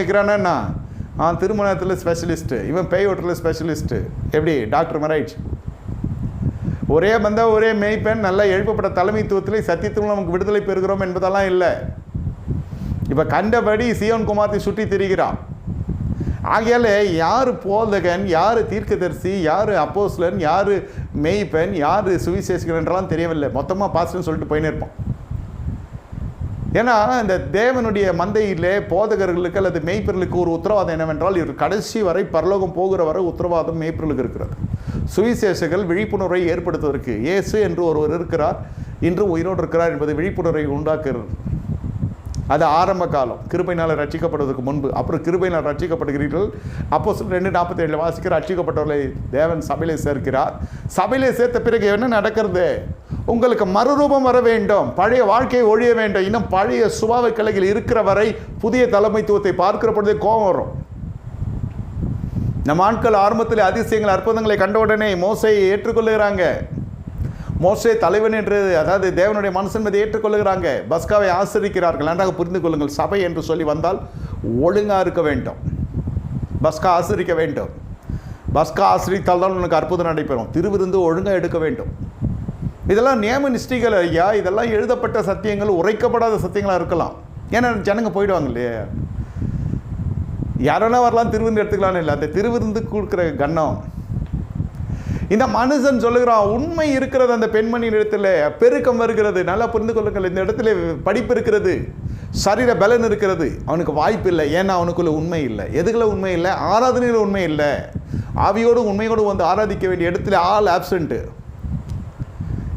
வைக்கிறான்னா திருமணத்தில் ஸ்பெஷலிஸ்ட்டு, இவன் பேய் ஓட்டுறதுல ஸ்பெஷலிஸ்ட்டு. எப்படி டாக்டர் மரைட்? ஒரே பந்தா ஒரே மேய்ப்பெண், நல்லா எழுப்பப்பட்ட தலைமைத்துவத்திலே சத்தியத்திலும் நமக்கு விடுதலை பெறுகிறோம் என்பதெல்லாம் இல்லை. இப்போ கண்டபடி சீயோன் குமாரத்தை சுற்றி திரிகிறான். ஆகையால் யார் போதகன், யார் தீர்க்கதரிசி, யார் அப்போஸ்தலன், யார் மேய்ப்பெண், யார் சுவிசேஷகன் என்றெல்லாம் தெரியவில்லை. மொத்தமாக பாஸ்டர்னு சொல்லிட்டு போயின்னு இருப்போம். ஏன்னா இந்த தேவனுடைய மந்தையிலே போதகர்களுக்கு அல்லது மேய்ப்பர்களுக்கு ஒரு உத்தரவாதம் என்னவென்றால், இவர் கடைசி வரை பரலோகம் போகிற வரை உத்தரவாதம் மேய்ப்பர்களுக்கு இருக்கிறது. சுவிசேஷர்கள் விழிப்புணர்வை ஏற்படுத்துவதற்கு இயேசு என்று ஒருவர் இருக்கிறார், இன்று உயிரோடு இருக்கிறார் என்பது விழிப்புணர்வை உண்டாக்குறது. அது ஆரம்ப காலம், கிருபையினால் ரட்சிக்கப்படுவதற்கு முன்பு. அப்புறம் கிருபையினால் ரட்சிக்கப்படுகிறீர்கள். அப்போஸ்தலர் 2:47 வாசிக்கிற, ரட்சிக்கப்பட்டவர்களை தேவன் சபையிலே சேர்க்கிறார். சபையிலே சேர்த்த பிறகு என்ன நடக்கிறது? உங்களுக்கு மறுரூபம் வர வேண்டும், பழைய வாழ்க்கையை ஒழிய வேண்டும். இன்னும் பழைய சுபாவ கிளைகள் இருக்கிற வரை புதிய தலைமைத்துவத்தை பார்க்கிற பொழுதே கோபம் வரும். நம் ஆட்கள் ஆரம்பத்தில் அதிசயங்கள் அற்புதங்களை கண்டவுடனே மோசையை ஏற்றுக்கொள்ளுகிறாங்க. மோசே தலைவன் என்று, அதாவது தேவனுடைய மனுஷன் மீது ஏற்றுக்கொள்ளுகிறாங்க. பஸ்காவை ஆசிரிக்கிறார்கள். நன்றாக புரிந்து கொள்ளுங்கள், சபை என்று சொல்லி வந்தால் ஒழுங்காக இருக்க வேண்டும். பஸ்கா ஆசிரிக்க வேண்டும். பஸ்கா ஆசிரித்தால் தான் உனக்கு அற்புதம் நடைபெறும். திருவிருந்து ஒழுங்காக எடுக்க வேண்டும். இதெல்லாம் நியம நிஷ்டிகள் ஐயா. இதெல்லாம் எழுதப்பட்ட சத்தியங்கள், உரைக்கப்படாத சத்தியங்களாக இருக்கலாம். ஏன்னா ஜனங்க போயிடுவாங்க இல்லையா? யாரெல்லாம் வரலாம், திருவிருந்து எடுத்துக்கலான்னு இல்லை. அந்த திருவிருந்து கொடுக்குற கண்ணம் இந்த மனுஷன் சொல்லுகிறான். உண்மை இருக்கிறது அந்த பெண்மணியின் இடத்துல, பெருக்கம் வருகிறது. நல்லா புரிந்து கொள்ளுங்கள், இந்த இடத்துல படிப்பு இருக்கிறது, சரீர பலன் இருக்கிறது. அவனுக்கு வாய்ப்பு இல்லை. ஏன்னா அவனுக்குள்ள உண்மை இல்லை. எதுக்குள்ள உண்மை இல்லை? ஆராதனையில் உண்மை இல்லை. ஆவியோடு உண்மையோடு வந்து ஆராதிக்க வேண்டிய இடத்துல ஆல் ஆப்சண்ட்டு.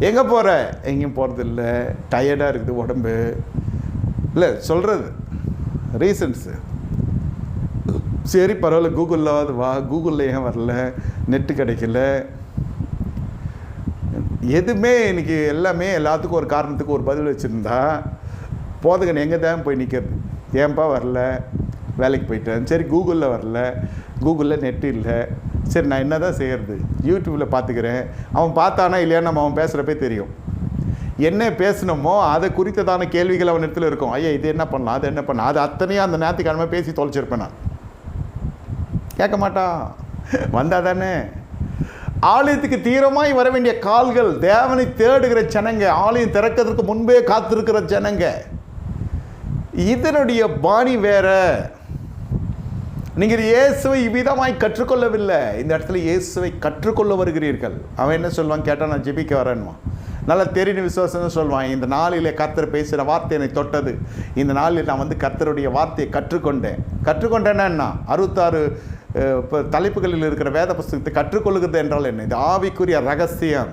எங்கே போகிற? எங்கேயும் போகிறது இல்லை, டயர்டாக இருக்குது உடம்பு. இல்லை சொல்கிறது ரீசன்ஸு. சரி பரவாயில்ல, கூகுளில் வா. கூகுளில் ஏன் வரல? நெட்டு கிடைக்கல. எதுவுமே இன்றைக்கி எல்லாமே எல்லாத்துக்கும் ஒரு காரணத்துக்கு ஒரு பதில் வச்சுருந்தா போதகன் எங்கே தான் போய் நிற்கிறது? ஏன்பா வரல? வேலைக்கு போயிட்டேன். சரி கூகுளில் வரல, கூகுளில் நெட்டு இல்லை. சரி நான் என்ன தான் செய்கிறது? யூடியூப்பில் பார்த்துக்கிறேன். அவன் பார்த்தானா இல்லையா நம்ம அவன் பேசுகிறப்பே தெரியும். என்ன பேசணுமோ அதை குறித்ததான கேள்விகள் அவன் இடத்துல இருக்கும். ஐயா இது என்ன பண்ணலாம், அது என்ன பண்ணலாம், அது அத்தனையும் அந்த ஞாயிற்றுக்கிழமை பேசி தொலைச்சிருப்பேன் நான். கேட்க மாட்டான். வந்தால் தானே. ஆலயத்துக்கு தீரமாய் வர வேண்டிய கால்கள், தேவனை தேடுகிற ஜனங்க, ஆலயம் திறக்கிறதுக்கு முன்பே காத்திருக்கிற ஜனங்க. இதனுடைய பாணி வேற. நீங்கள் இயேசுவை இவ்விதமாய் கற்றுக்கொள்ளவில்லை. இந்த இடத்துல இயேசுவை கற்றுக்கொள்ள வருகிறீர்கள். அவன் என்ன சொல்லுவான் கேட்டால், நான் ஜெபிக்க வரேன்மா. நல்லா தெரியும் விசுவாசம்னு சொல்லுவான். இந்த நாளிலே கர்த்தர் பேசுகிற வார்த்தை என்னை தொட்டது. இந்த நாளில் நான் வந்து கர்த்தருடைய வார்த்தையை கற்றுக்கொண்டேன்னா 66 இப்போ தலைப்புகளில் இருக்கிற வேத புஸ்தகத்தை கற்றுக்கொள்ளுகிறது என்றால் என்ன? இது ஆவிக்குரிய ரகசியம்.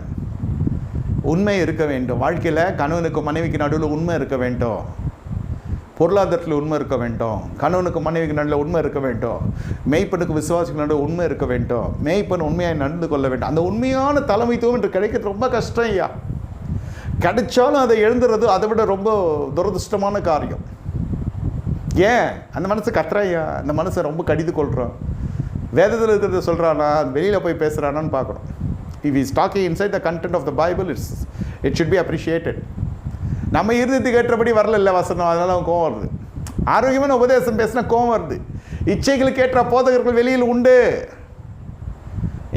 உண்மை இருக்க வேண்டும். வாழ்க்கையில் கணவனுக்கு மனைவிக்கு நடுவில் உண்மை இருக்க வேண்டும். பொருளாதாரத்தில் உண்மை இருக்க வேண்டும். கணவனுக்கு மனைவிக்கு நடுவில் உண்மை இருக்க வேண்டும். மேய்ப்பனுக்கு விசுவாசிக்கு நடுவில் உண்மை இருக்க வேண்டும். மேய்ப்பன் உண்மையாக நடந்து கொள்ள வேண்டும். அந்த உண்மையான தலைமைத்துவம் என்று கிடைக்கிறது ரொம்ப கஷ்டம் ஐயா. கிடைச்சாலும் அதை எழுந்துறது அதை விட ரொம்ப துரதிருஷ்டமான காரியம். ஏன்? அந்த மனசு கத்துறாயா, அந்த மனசை ரொம்ப கடிந்து கொள்கிறான். வேதத்தில் இருக்கிறத சொல்கிறானா, வெளியில் போய் பேசுகிறானான்னு பார்க்கணும். If is talking inside the content of the Bible, it should be appreciated. நம்ம இருதயத்துக்கு ஏற்றபடி வரல இல்லை வசனம், அதனால அவன் கோவம் வருது. ஆரோக்கியமான உபதேசம் பேசினா கோவம் வருது. இச்சைகளுக்கு ஏற்ற போதகர்கள் வெளியில் உண்டு.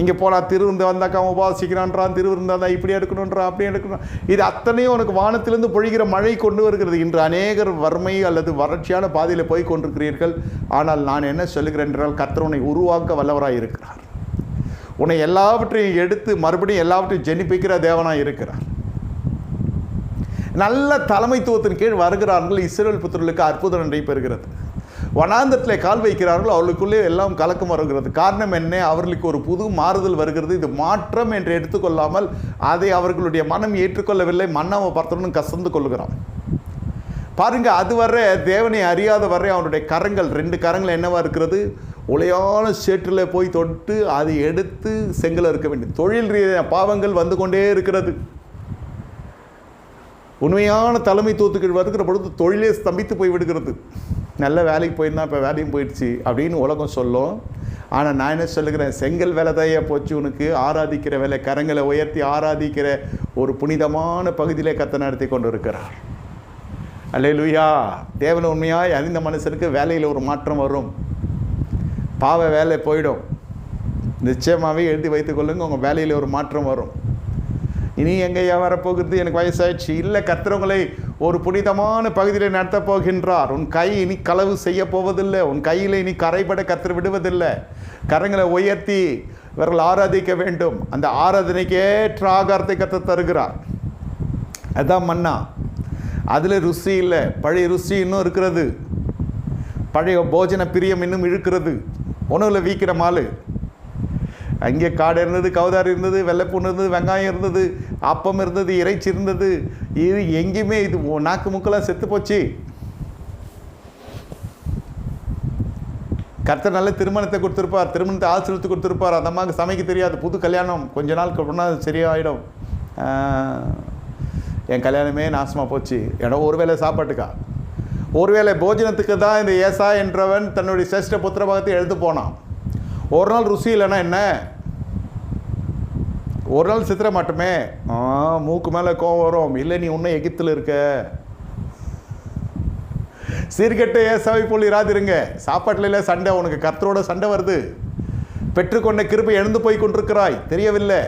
இங்கே போனால் திருவிருந்து வந்தாக்கா அவன் உபாசிக்கிறான்றான், திருவிருந்து வந்தால் இப்படி எடுக்கணுன்றான், அப்படி எடுக்கணும். இது அத்தனையும் உனக்கு வானத்திலிருந்து பொழிகிற மழை கொண்டு வருகிறது. இன்று அநேகர் வறுமை அல்லது வறட்சியான பாதையில் போய் கொண்டிருக்கிறீர்கள். ஆனால் நான் என்ன சொல்லுகிறேன் என்றால், கர்த்தர் உன்னை உருவாக்க வல்லவராக இருக்கிறார். உன்னை எல்லாவற்றையும் எடுத்து மறுபடியும் எல்லாவற்றையும் ஜெனிப்பிக்கிற தேவனாக இருக்கிறார். நல்ல தலைமைத்துவத்தின் கீழ் வருகிறார்கள். இஸ்ரவேல் புத்திரர்களுக்கு அற்புதம் நடைபெறுகிறது. வனாந்தரத்தில் கால் வைக்கிறார்கள், அவர்களுக்குள்ளே எல்லாம் கலக்கம் வருகிறது. காரணம் என்ன? அவர்களுக்கு ஒரு புது மாறுதல் வருகிறது. இது மாற்றம் என்று எடுத்துக்கொள்ளாமல் அதை அவர்களுடைய மனம் ஏற்றுக்கொள்ளவில்லை. மன்னவை பார்த்தோன்னு கசந்து கொள்ளுகிறான். பாருங்க, அது வரை தேவனை அறியாத வரை அவனுடைய கரங்கள் 2 கரங்கள் என்னவா இருக்கிறது? உளையான சேற்றில் போய் தொட்டு அதை எடுத்து செங்கல இருக்க வேண்டும். தொழில் ரீதியான பாவங்கள் வந்து கொண்டே இருக்கிறது. உண்மையான தலைமைத்துவத்துக்கு வருகிற பொழுது தொழிலே ஸ்தம்பித்து போய் விடுகிறது. நல்ல வேலைக்கு போயிருந்தா இப்போ வேலையும் போயிடுச்சு அப்படின்னு உலகம் சொல்லும். ஆனால் நான் என்ன சொல்லுகிறேன், செங்கல் வேலை தான் போச்சு உனக்கு, ஆராதிக்கிற வேலை, கரங்களை உயர்த்தி ஆராதிக்கிற ஒரு புனிதமான பகுதியிலே கர்த்தர் நடத்தி கொண்டு இருக்கிறார். அல்லேலூயா. தேவனை உண்மையாய் அறிந்த மனுஷனுக்கு வேலையில் ஒரு மாற்றம் வரும். பாவ வேலை போயிடும். நிச்சயமாகவே எழுதி வைத்துக் கொள்ளுங்க, உங்கள் வேலையில் ஒரு மாற்றம் வரும். இனி எங்கேயா வரப்போகிறது, எனக்கு வயசாயிடுச்சு, இல்லை, கர்த்தர் உங்களை ஒரு புனிதமான பகுதியில் நடத்த போகின்றார். உன் கை இனி களவு செய்ய போவதில்லை. உன் கையில் இனி கரைபட கர்த்தர் விடுவதில்லை. கரங்களை உயர்த்தி இவர்கள் ஆராதிக்க வேண்டும். அந்த ஆராதனைக்கு ஏற்ற ஆகாரத்தை கர்த்தர் தருகிறார். அதுதான் மன்னா. அதில் ருசி இல்லை, பழைய ருசி இன்னும் இருக்கிறது. பழைய போஜன பிரியம் இன்னும் இழுக்கிறது. உணவில் வீக்கிற மாலு. அங்கே காடை இருந்தது, கவுதாரி இருந்தது, வெள்ளைப்பூண்டு இருந்தது, வெங்காயம் இருந்தது, அப்பம் இருந்தது, இறைச்சி இருந்தது. இது எங்கேயுமே இது நாக்கு முக்கெல்லாம் செத்து போச்சு. கர்த்தர் நல்ல திருமணத்தை கொடுத்துருப்பார், திருமணத்தை ஆசிரியத்து கொடுத்துருப்பார். அந்த அம்மாவுக்கு சமைக்க தெரியாது, புது கல்யாணம், கொஞ்ச நாள் போனால் சரியாயிடும். என் கல்யாணமே நாசமாக போச்சு. இடம் ஒருவேளை சாப்பாட்டுக்கா, ஒருவேளை போஜனத்துக்கு தான் இந்த ஏசா என்றவன் தன்னுடைய சிரேஷ்ட புத்திரபாகத்தை எழுந்து போனான். ஒரு நாள் ருசி இல்லைன்னா என்ன, ஒரு நாள் சித்திர மாட்டோமே. மூக்கு மேலே கோவம் வரும். இல்லை, நீ இன்னும் எகிப்தில் இருக்க. சீர்கெட்ட ஏசாவை போல் இராதிருங்க. சாப்பாட்டில் இல்லை சண்டை, உனக்கு கர்த்தரோட சண்டை வருது. பெற்றுக்கொண்ட கிருபை எழுந்து போய் கொண்டிருக்கிறாய், தெரியவில்லை.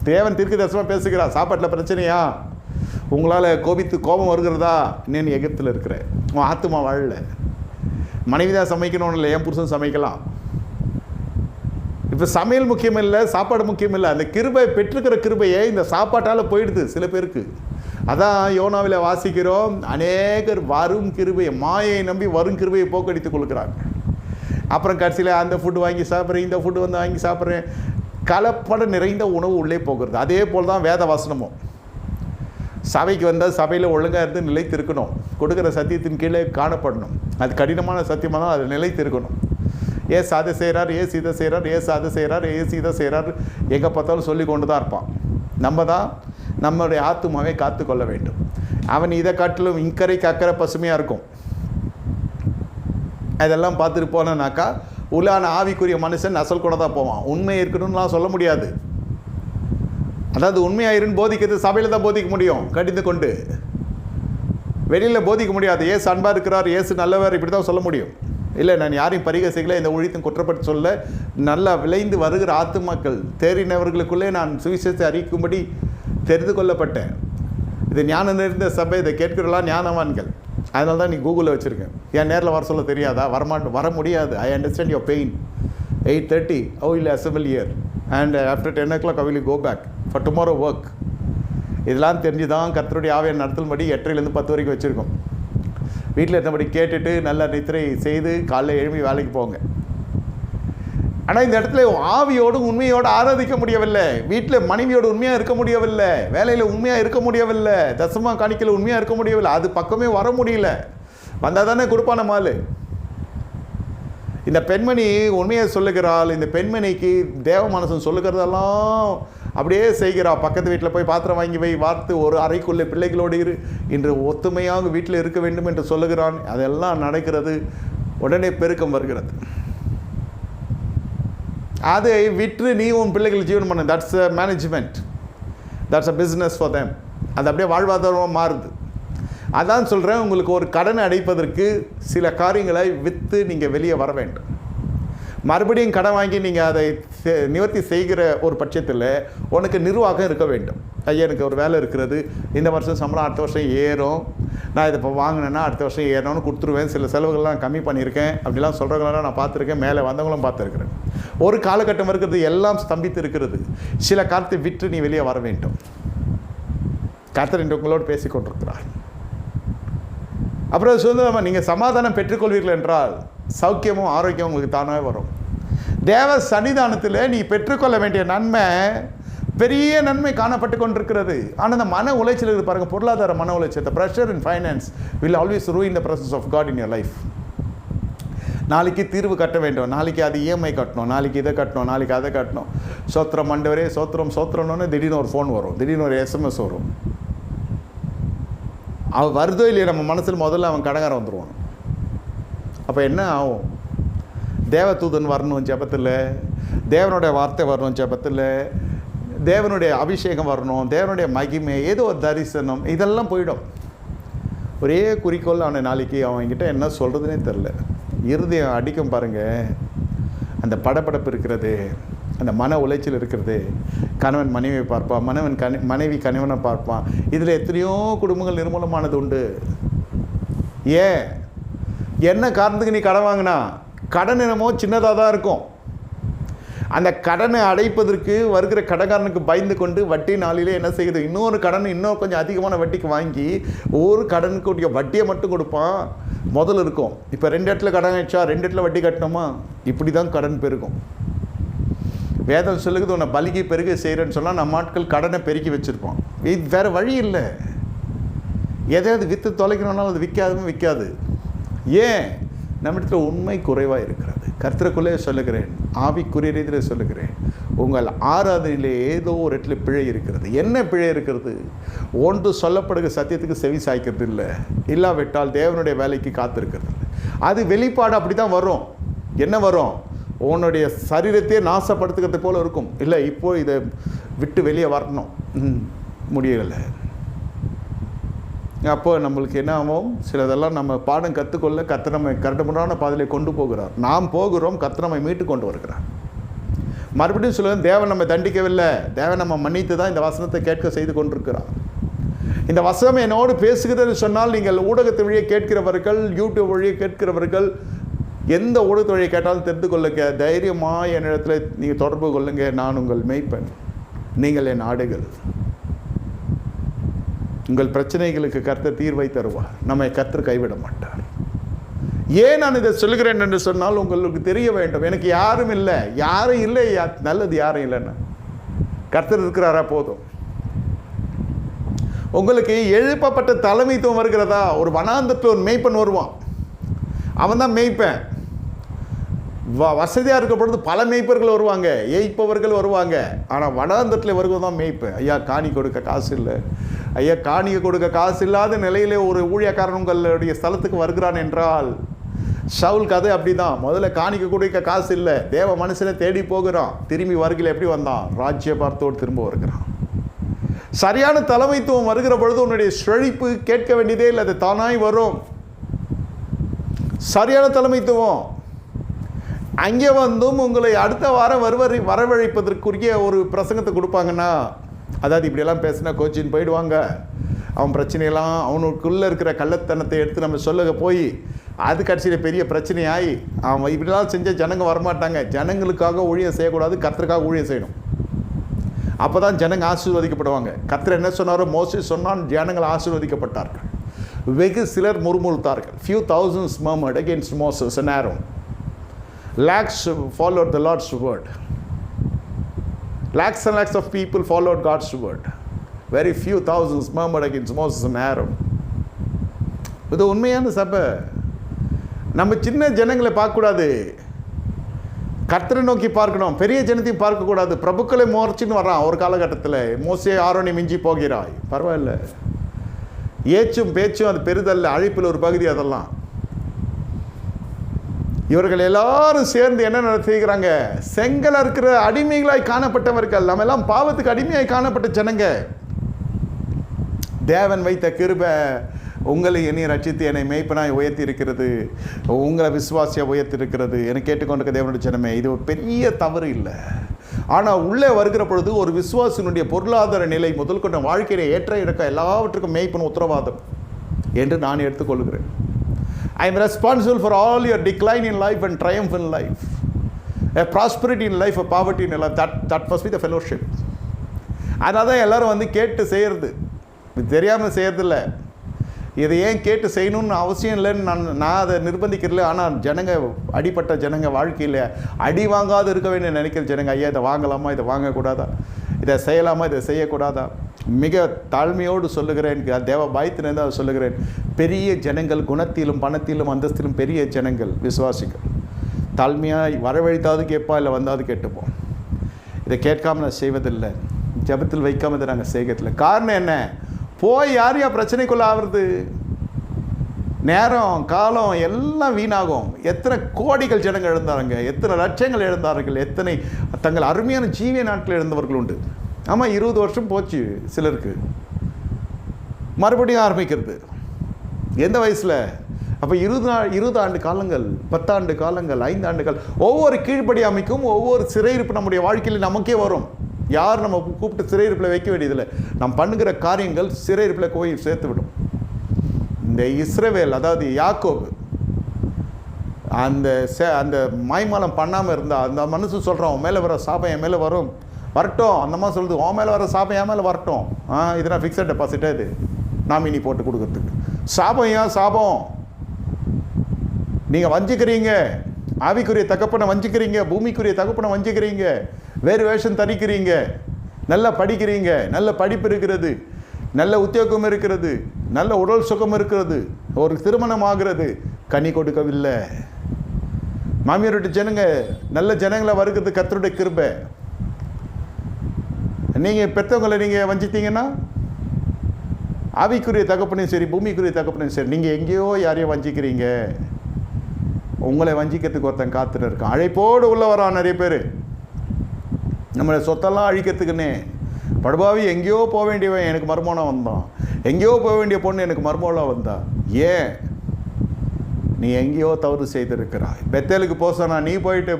தேவன் தீர்க்க தரிசனமாக பேசுகிறார். சாப்பாட்டில் பிரச்சனையா, உங்களால் கோபம் வருகிறதா, இன்னும் எகிப்தில் இருக்கிற, உன் ஆத்துமா வாழல. மனைவி தான் சமைக்கணும்னு இல்லை, என் புருஷன் சமைக்கலாம். இப்போ சமையல் முக்கியம் இல்லை, சாப்பாடு முக்கியம் இல்லை. அந்த கிருபை, பெற்றுக்கிற கிருபையை இந்த சாப்பாட்டால் போயிடுது சில பேருக்கு. அதான் யோனாவில் வாசிக்கிறோம், அநேகர் வரும் கிருபையை, மாயை நம்பி வரும் கிருபையை போக்கடித்து கொடுக்குறாங்க. அப்புறம் கடைசியில் அந்த ஃபுட்டு வாங்கி சாப்பிட்றேன், இந்த ஃபுட்டு வந்து வாங்கி சாப்பிட்றேன், கலப்படம் நிறைந்த உணவு உள்ளே போகிறது. அதே போல் தான் வேத வசனமும். சபைக்கு வந்தால் சபையில் ஒழுங்காக இருந்து நிலைத்து இருக்கணும். கொடுக்குற சத்தியத்தின் கீழே காணப்படணும். அது கடினமான சத்தியமாக தான் அது நிலைத்து இருக்கணும். ஏசு அதை செய்கிறார், ஏசு இதை செய்கிறார், ஏசு அதை செய்கிறார், ஏசு இதை செய்கிறார், எங்கே பார்த்தாலும் சொல்லி கொண்டு தான் இருப்பான். நம்ம தான் நம்மளுடைய ஆத்துமாவை காத்து கொள்ள வேண்டும். அவன் இதை காட்டிலும் இக்கரைக்கு அக்கறை பசுமையாக இருக்கும். அதெல்லாம் பார்த்துட்டு போனாக்கா உள்ளான ஆவிக்குரிய மனுஷன் அசல் கூட தான் போவான். உண்மை இருக்கணும்லாம் சொல்ல முடியாது. அதாவது உண்மையாயிருன்னு போதிக்கிறது சபையில் தான் போதிக்க முடியும், கடிந்து கொண்டு. வெளியில் போதிக்க முடியாது. ஏசு அன்பாக இருக்கிறார், ஏசு நல்லவர், இப்படி தான் சொல்ல முடியும். இல்லை, நான் யாரையும் பரிகசிக்கல, இந்த ஊழியத்தையும் குற்றப்பட்டு சொல்ல. நல்லா விளைந்து வருகிற ஆத்துமாக்கள் தேறினவர்களுக்குள்ளே நான் சுவிசேஷத்தை அறிவிக்கும்படி தெரிந்து கொள்ளப்பட்டேன். இது ஞானம் நிறைந்த சபை, இதை கேட்கிறலாம் ஞானவான்கள். அதனால தான் நீ கூகுளில் வச்சுருக்கேன். ஏன் நேரில் வர சொல்ல தெரியாதா? வர முடியாது. I understand your pain. 8:30 I will assemble here and after 10 o'clock I will go back for tomorrow work. இதெல்லாம் தெரிஞ்சு தான் கர்த்தருடைய ஆவியை நடத்தல்படி 8:00 to 10 வரைக்கும் வச்சுருக்கோம். வீட்டில் இருந்தபடி கேட்டுட்டு நல்லா நித்திரை செய்து காலையில் எழுப்பி வேலைக்கு போங்க. ஆனால் இந்த இடத்துல ஆவியோடு உண்மையோடு ஆராதிக்க முடியவில்லை. வீட்டில் மனைவியோடு உண்மையாக இருக்க முடியவில்லை. வேலையில் உண்மையாக இருக்க முடியவில்லை. தசமா காணிக்கையில் உண்மையாக இருக்க முடியவில்லை. அது பக்கமே வர முடியல. வந்தால் தானே கொடுப்பான மாலு. இந்த பெண்மணி உண்மையை சொல்லுகிறாள். இந்த பெண்மணிக்கு தேவ மனசன் சொல்லுகிறதெல்லாம் அப்படியே செய்கிறா. பக்கத்து வீட்டில் போய் பாத்திரம் வாங்கி போய் வார்த்து ஒரு அறைக்குள்ளே பிள்ளைகளோடு இன்று ஒத்துமையாக வீட்டில் இருக்க வேண்டும் என்று சொல்லுகிறான். அதெல்லாம் நடக்கிறது. உடனே பெருக்கம் வருகிறது. அதை விற்று நீ உன் பிள்ளைகள் ஜீவனம் பண்ணு. That's a management, that's a business for them. அது அப்படியே வாழ்வாதாரமாக மாறுது. அதான் சொல்கிறேன், உங்களுக்கு ஒரு கடனை அடைப்பதற்கு சில காரியங்களை விற்று நீங்கள் வெளியே வர வேண்டும். மறுபடியும் கடன் வாங்கி நீங்கள் அதை நிவர்த்தி செய்கிற ஒரு பட்சத்தில் உனக்கு நிர்வாகம் இருக்க வேண்டும். ஐயா, எனக்கு ஒரு வேலை இருக்கிறது, இந்த வருஷம் சம்பளம் அடுத்த வருஷம் ஏறும், நான் இதை இப்போ வாங்கினேன்னா அடுத்த வருஷம் ஏறணும்னு கொடுத்துருவேன், சில செலவுகள்லாம் கம்மி பண்ணியிருக்கேன் அப்படிலாம் சொல்கிறவங்களாம் நான் பார்த்துருக்கேன், மேலே வந்தவங்களும் பார்த்துருக்குறேன். ஒரு காலகட்டம் இருக்கிறது, எல்லாம் ஸ்தம்பித்து இருக்கிறது. சில காலத்தை விற்று நீ வெளியே வர வேண்டும். கர்த்தர் இன்று உங்களோடு பேசி கொண்டிருக்கிறார். அப்புறம் சுதந்திரமாக நீங்கள் சமாதானம் பெற்றுக்கொள்வீர்கள் என்றால் சௌக்கியமும் ஆரோக்கியமும் உங்களுக்கு தானாகவே வரும். தேவ சன்னிதானத்தில் நீ பெற்றுக்கொள்ள வேண்டிய நன்மை, பெரிய நன்மை காணப்பட்டு கொண்டிருக்கிறது. ஆனால் அந்த மன உளைச்சல் இருக்குது பாருங்கள், பொருளாதார மன உளைச்சல். The pressure in finance will always ruin the presence of God in your life. நாளைக்கு தீர்வு கட்ட வேண்டும், நாளைக்கு அது இஎம்ஐ கட்டணும், நாளைக்கு இதை கட்டணும், நாளைக்கு அதை கட்டணும். சோத்திரம் மண்டவரே, சோத்திரம் சோத்திரம்னு திடீர்னு ஒரு ஃபோன் வரும், திடீர்னு ஒரு எஸ்எம்எஸ் வரும். அவன் வருதோ இல்லையா நம்ம மனசில் முதல்ல அவன் கடங்காரம் வந்துடுவான். அப்போ என்ன ஆகும்? தேவதூதன் வரணும் ஜெபத்தில், தேவனுடைய வார்த்தை வரணும் ஜெபத்தில், தேவனுடைய அபிஷேகம் வரணும், தேவனுடைய மகிமை, ஏதோ ஒரு தரிசனம், இதெல்லாம் போயிடும். ஒரே குறிக்கோள், அவனை நாளைக்கு அவன்கிட்ட என்ன சொல்கிறதுனே தெரில. இருதயம் அடிக்கும் பாருங்கள், அந்த படப்படப்பு இருக்கிறது, அந்த மன உளைச்சல் இருக்கிறது. கணவன் மனைவியை பார்ப்பான், மனைவி கணவனை பார்ப்பான். இதில் எத்தனையோ குடும்பங்கள் நிர்மூலமானது உண்டு. ஏன்? என்ன காரணத்துக்கு நீ கடன் வாங்கினா? கடன் என்னமோ சின்னதாக தான் இருக்கும். அந்த கடனை அடைப்பதற்கு வருகிற கடன்காரனுக்கு பயந்து கொண்டு வட்டி நாளிலே என்ன செய்யுது, இன்னொரு கடன் இன்னும் கொஞ்சம் அதிகமான வட்டிக்கு வாங்கி ஒரு கடனுக்கு வட்டியை மட்டும் கொடுப்பான். முதல்ல இருக்கும். இப்போ 2 இடத்துல கடன் ஆயிடுச்சா, 2 இடத்துல வட்டி கட்டணுமா? இப்படி தான் கடன் பெருகும். வேதம் சொல்லுது, உன்னை பலிக்கு பெருக செய்கிறேன்னு சொன்னால் நம்ம ஆட்கள் கடனை பெருக்கி வச்சுருப்போம். இது வேறு வழி இல்லை. எதையாவது விற்று தொலைக்கணும்னாலும் அது விற்காது. ஏன்? நம்மிடத்தில் உண்மை குறைவாக இருக்கிறது. கர்த்தருக்குள்ளே சொல்லுகிறேன், ஆவிக்குரிய ரீதியில் சொல்லுகிறேன், உங்கள் ஆராதனையிலே ஏதோ ஒரு இடத்துல பிழை இருக்கிறது. என்ன பிழை இருக்கிறது? ஒன்று சொல்லப்படுகிற சத்தியத்துக்கு செவி சாய்க்கிறது இல்லை, இல்லாவிட்டால் தேவனுடைய வேலைக்கு காத்திருக்கிறது இல்லை. அது வெளிப்பாடு அப்படி தான் வரும். என்ன வரும்? உன்னுடைய சரீரத்தையே நாசப்படுத்துக்கிறது போல் இருக்கும். இல்லை, இப்போது இதை விட்டு வெளியே வரணும், முடியலை. அப்போ நம்மளுக்கு என்ன ஆகும்? சிலதெல்லாம் நம்ம பாடம் கற்றுக்கொள்ள கர்த்தர் நம்மை கரெக்டான பாதையில் கொண்டு போகிறார். நாம் போகிறோம், கர்த்தர் நம்மை மீட்டு கொண்டு வருகிறார். மறுபடியும் சொல்லுவேன், தேவன் நம்ம தண்டிக்கவில்லை, தேவன் நம்ம மன்னித்து தான் இந்த வசனத்தை கேட்க செய்து கொண்டிருக்கிறார். இந்த வசனம் என்னோடு பேசுகிறது சொன்னால், நீங்கள் ஊடகத்தை வழியை கேட்கிறவர்கள், யூடியூப் வழியை கேட்கிறவர்கள், எந்த ஊடகத்தை வழியை கேட்டாலும் தெரிந்து கொள்ளுங்க. தைரியமாக என்னிடத்தில் நீங்கள் தொடர்பு கொள்ளுங்க. நான் உங்கள் மேய்ப்பன், நீங்கள் என் ஆடுகள். உங்கள் பிரச்சனைகளுக்கு கர்த்தர் தீர்வை தருவார். நம்மை கர்த்தர் கைவிட மாட்டார். ஏன் நான் இதை சொல்கிறேன் என்று சொன்னால், உங்களுக்கு தெரிய வேண்டும், எனக்கு யாரும் இல்லை. யாரும் இல்லை, நல்லது யாரும் இல்லைன்னா கர்த்தர் இருக்கிறாரா போதும். உங்களுக்கு எழுப்பப்பட்ட தலைமைத்துவம் வருகிறதா? ஒரு வனாந்தத்தில் ஒரு மேய்ப்பன் வருவான், அவன் தான் மேய்ப்பன். வசதியாக இருக்க பொழுது பல மேய்ப்பர்கள் வருவாங்க, ஏய்ப்பவர்கள் வருவாங்க. ஆனால் வனாந்தத்தில் வருவது தான் மேய்ப்பேன். ஐயா காணி கொடுக்க காசு இல்லை, ஐயா காணிக்கை கொடுக்க காசு இல்லாத நிலையிலே ஒரு ஊழியக்காரன் உங்களுடைய ஸ்தலத்துக்கு வருகிறான் என்றால், ஷவுல் கதை அப்படி தான். முதல்ல காணிக்கை கொடுக்க காசு இல்லை, தேவ மனுஷனை தேடி போகிறான். திரும்பி வருகையில் எப்படி வந்தான்? ராஜ்யபாரத்தோடு திரும்ப வருகிறான். சரியான தலைமைத்துவம் வருகிற பொழுது உன்னுடைய செழிப்பு கேட்க வேண்டியதே இல்லை, அது தானாய் வரும். சரியான தலைமைத்துவம். அங்கே வந்தும் உங்களை அடுத்த வாரம் வரவழைப்பதற்குரிய ஒரு பிரசங்கத்தை கொடுப்பாங்கன்னா, அதாவது இப்படியெல்லாம் பேசினா கோச்சின்னு போயிடுவாங்க, அவன் பிரச்சனையெல்லாம் அவனுக்குள்ளே இருக்கிற கள்ளத்தனத்தை எடுத்து நம்ம சொல்ல போய் அது கடைசியில் பெரிய பிரச்சனையாகி அவன் இப்படிலாம் செஞ்ச ஜனங்க வரமாட்டாங்க. ஜனங்களுக்காக ஊழியம் செய்யக்கூடாது, கர்த்தருக்காக ஊழியம் செய்யணும். அப்போ தான் ஜனங்க ஆசீர்வதிக்கப்படுவாங்க. கர்த்தர் என்ன சொன்னாரோ, மோசேஸ் சொன்னான், ஜனங்கள் ஆசீர்வதிக்கப்பட்டார்கள். வெகு சிலர் முறுமுறுத்தார்கள். few thousands murmured against Moses and Aaron. Lakhs followed the Lord's word. Lakhs and lakhs of people followed God's word. Very few thousands murmured against Moses and Aaron. இது உண்மையான சபை. நம்ம சின்ன ஜனங்களை பார்க்கக்கூடாது, கர்த்தரை நோக்கி பார்க்கணும். பெரிய ஜனத்தையும் பார்க்கக்கூடாது. பிரபுக்களை மோர்ச்சின்னு வர்றான் ஒரு காலகட்டத்தில். மோசே ஆரோனை மிஞ்சி போகிறாய், பரவாயில்ல. ஏச்சும் பேச்சும் அது பெரிதல்ல, அழைப்பில் ஒரு பகுதி அதெல்லாம். இவர்கள் எல்லாரும் சேர்ந்து என்ன செய்கிறாங்க? செங்கல் இருக்கிற அடிமைகளாய் காணப்பட்டவர்கள், நம்ம எல்லாம் பாவத்துக்கு அடிமையாய் காணப்பட்ட ஜனங்க. தேவன் வைத்த கிருபை உங்களை என்னை ரட்சித்து என்னை மேய்ப்பனாய் உயர்த்தி இருக்கிறது, உங்களை விசுவாசியாக உயர்த்தி இருக்கிறது. என்னை கேட்டுக்கொண்டிருக்க தேவனுடைய ஜனமே, இது ஒரு பெரிய தவறு இல்லை. ஆனால் உள்ளே வருகிற பொழுது ஒரு விசுவாசினுடைய பொருளாதார நிலை முதல் கொண்ட வாழ்க்கையை ஏற்ற இறக்க எல்லாவற்றுக்கும் மேய்ப்பன் உத்தரவாதம் என்று நான் எடுத்துக்கொள்கிறேன். I am responsible for all your decline in life and triumph in life, a prosperity in life, a poverty in life. That must be the fellowship. அதனால தான் எல்லோரும் வந்து கேட்டு செய்கிறது, தெரியாமல் செய்கிறதில்ல. இதை ஏன் கேட்டு செய்யணும்னு அவசியம் இல்லைன்னு நான் அதை நிர்பந்திக்கிறல. ஆனால் ஜனங்க, அடிப்பட்ட ஜனங்க, வாழ்க்கையில் அடி வாங்காது இருக்க வேண்டிய நினைக்கிற ஜனங்க, ஐயா இதை வாங்கலாமா, இதை வாங்கக்கூடாதா, இதை செய்யலாமா, இதை செய்யக்கூடாதா, மிக தாழ்மையோடு சொல்லுகிறேன், தேவ பயத்தினேன் தான் சொல்லுகிறேன். பெரிய ஜனங்கள், குணத்திலும் பணத்திலும் அந்தஸ்திலும் பெரிய ஜனங்கள், விசுவாசிகள், தாழ்மையாக வரவழைத்தாவது கேட்பா, இல்லை வந்தாவது கேட்டுப்போம். இதை கேட்காமல் நான் செய்வதில்லை, ஜபத்தில் வைக்காமல் நாங்கள் செய்கிறதில்லை. காரணம் என்ன? போய் யார் பிரச்சனைக்குள்ள ஆகுறது? நேரம் காலம் எல்லாம் வீணாகும். எத்தனை கோடிகள் ஜனங்கள் எழுந்தாருங்க, எத்தனை லட்சங்கள் எழுந்தார்கள், எத்தனை தங்கள் அருமையான ஜீவிய நாட்கள் எழுந்தவர்கள் உண்டு. ஆமாம், 20 வருஷம் போச்சு சிலருக்கு, மறுபடியும் ஆரம்பிக்கிறது. எந்த வயசில்? அப்போ 20 ஆண்டு காலங்கள், 10 ஆண்டு காலங்கள், 5 ஆண்டுகள், ஒவ்வொரு கீழ்ப்படியாமைக்கும் ஒவ்வொரு சிறையிருப்பு நம்முடைய வாழ்க்கையில் நமக்கே வரும். யார் நம்ம கூப்பிட்டு சிறையிருப்பில் வைக்க வேண்டியதில்லை. நாம் பண்ணுகிற காரியங்கள் சிறையிருப்பில் போய் சேர்த்து விடும். இந்த இஸ்ரவேல், அதாவது யாக்கோபு, அந்த மாய்மாலம் பண்ணாமல் இருந்தால் அந்த மனுஷன் சொல்கிறான், உன் மேலே வர சாபம் என் மேலே வரட்டும். அந்த மாதிரி சொல்லுது, உன் மேலே வர சாபம் என் மேலே வரட்டும். இதெல்லாம் ஃபிக்ஸட் டெபாசிட்டாக இது நாமினி போட்டு கொடுக்கறதுக்கு. சாபம் ஏன் சாபம்? நீங்கள் வஞ்சிக்கிறீங்க, ஆவிக்குரிய தகப்பனை வஞ்சிக்கிறீங்க, பூமிக்குரிய தகப்பனை வஞ்சிக்கிறீங்க, வேறு வேஷம் தரிக்கிறீங்க. நல்லா படிக்கிறீங்க, நல்ல படிப்பு இருக்கிறது, நல்ல உத்தியோகம் இருக்கிறது, நல்ல உடல் சுகம் இருக்கிறது, ஒரு திருமணம் ஆகிறது, கனி கொடுக்கவில்லை. மாமியாருடைய ஜனங்க நல்ல ஜனங்களை வருகிறது கர்த்தருடைய கிருபை. நீங்கள் பெற்றவங்களை நீங்கள் வஞ்சித்தீங்கன்னா, ஆவிக்குரிய தகப்பனையும் சரி பூமிக்குரிய தகப்பனையும் சரி, நீங்கள் எங்கேயோ யாரையோ வஞ்சிக்கிறீங்க. உங்களை வஞ்சிக்கிறதுக்கு ஒருத்தன் காத்துட்டு இருக்கான். அழைப்போடு உள்ள வரான் நிறைய பேர். நம்மளை சொத்தெல்லாம் அழிக்கிறதுக்குன்னே படுபாவி எங்கேயோ போக வேண்டியவன் எனக்கு மர்மோனாக வந்தான், எங்கேயோ போக வேண்டிய பொண்ணு எனக்கு மர்மோனாக வந்தா. ஏன்? நீ எங்கேயோ தவறு செய்திருக்கிறாய். பெத்தேலுக்கு போசனா நீ போயிட்டு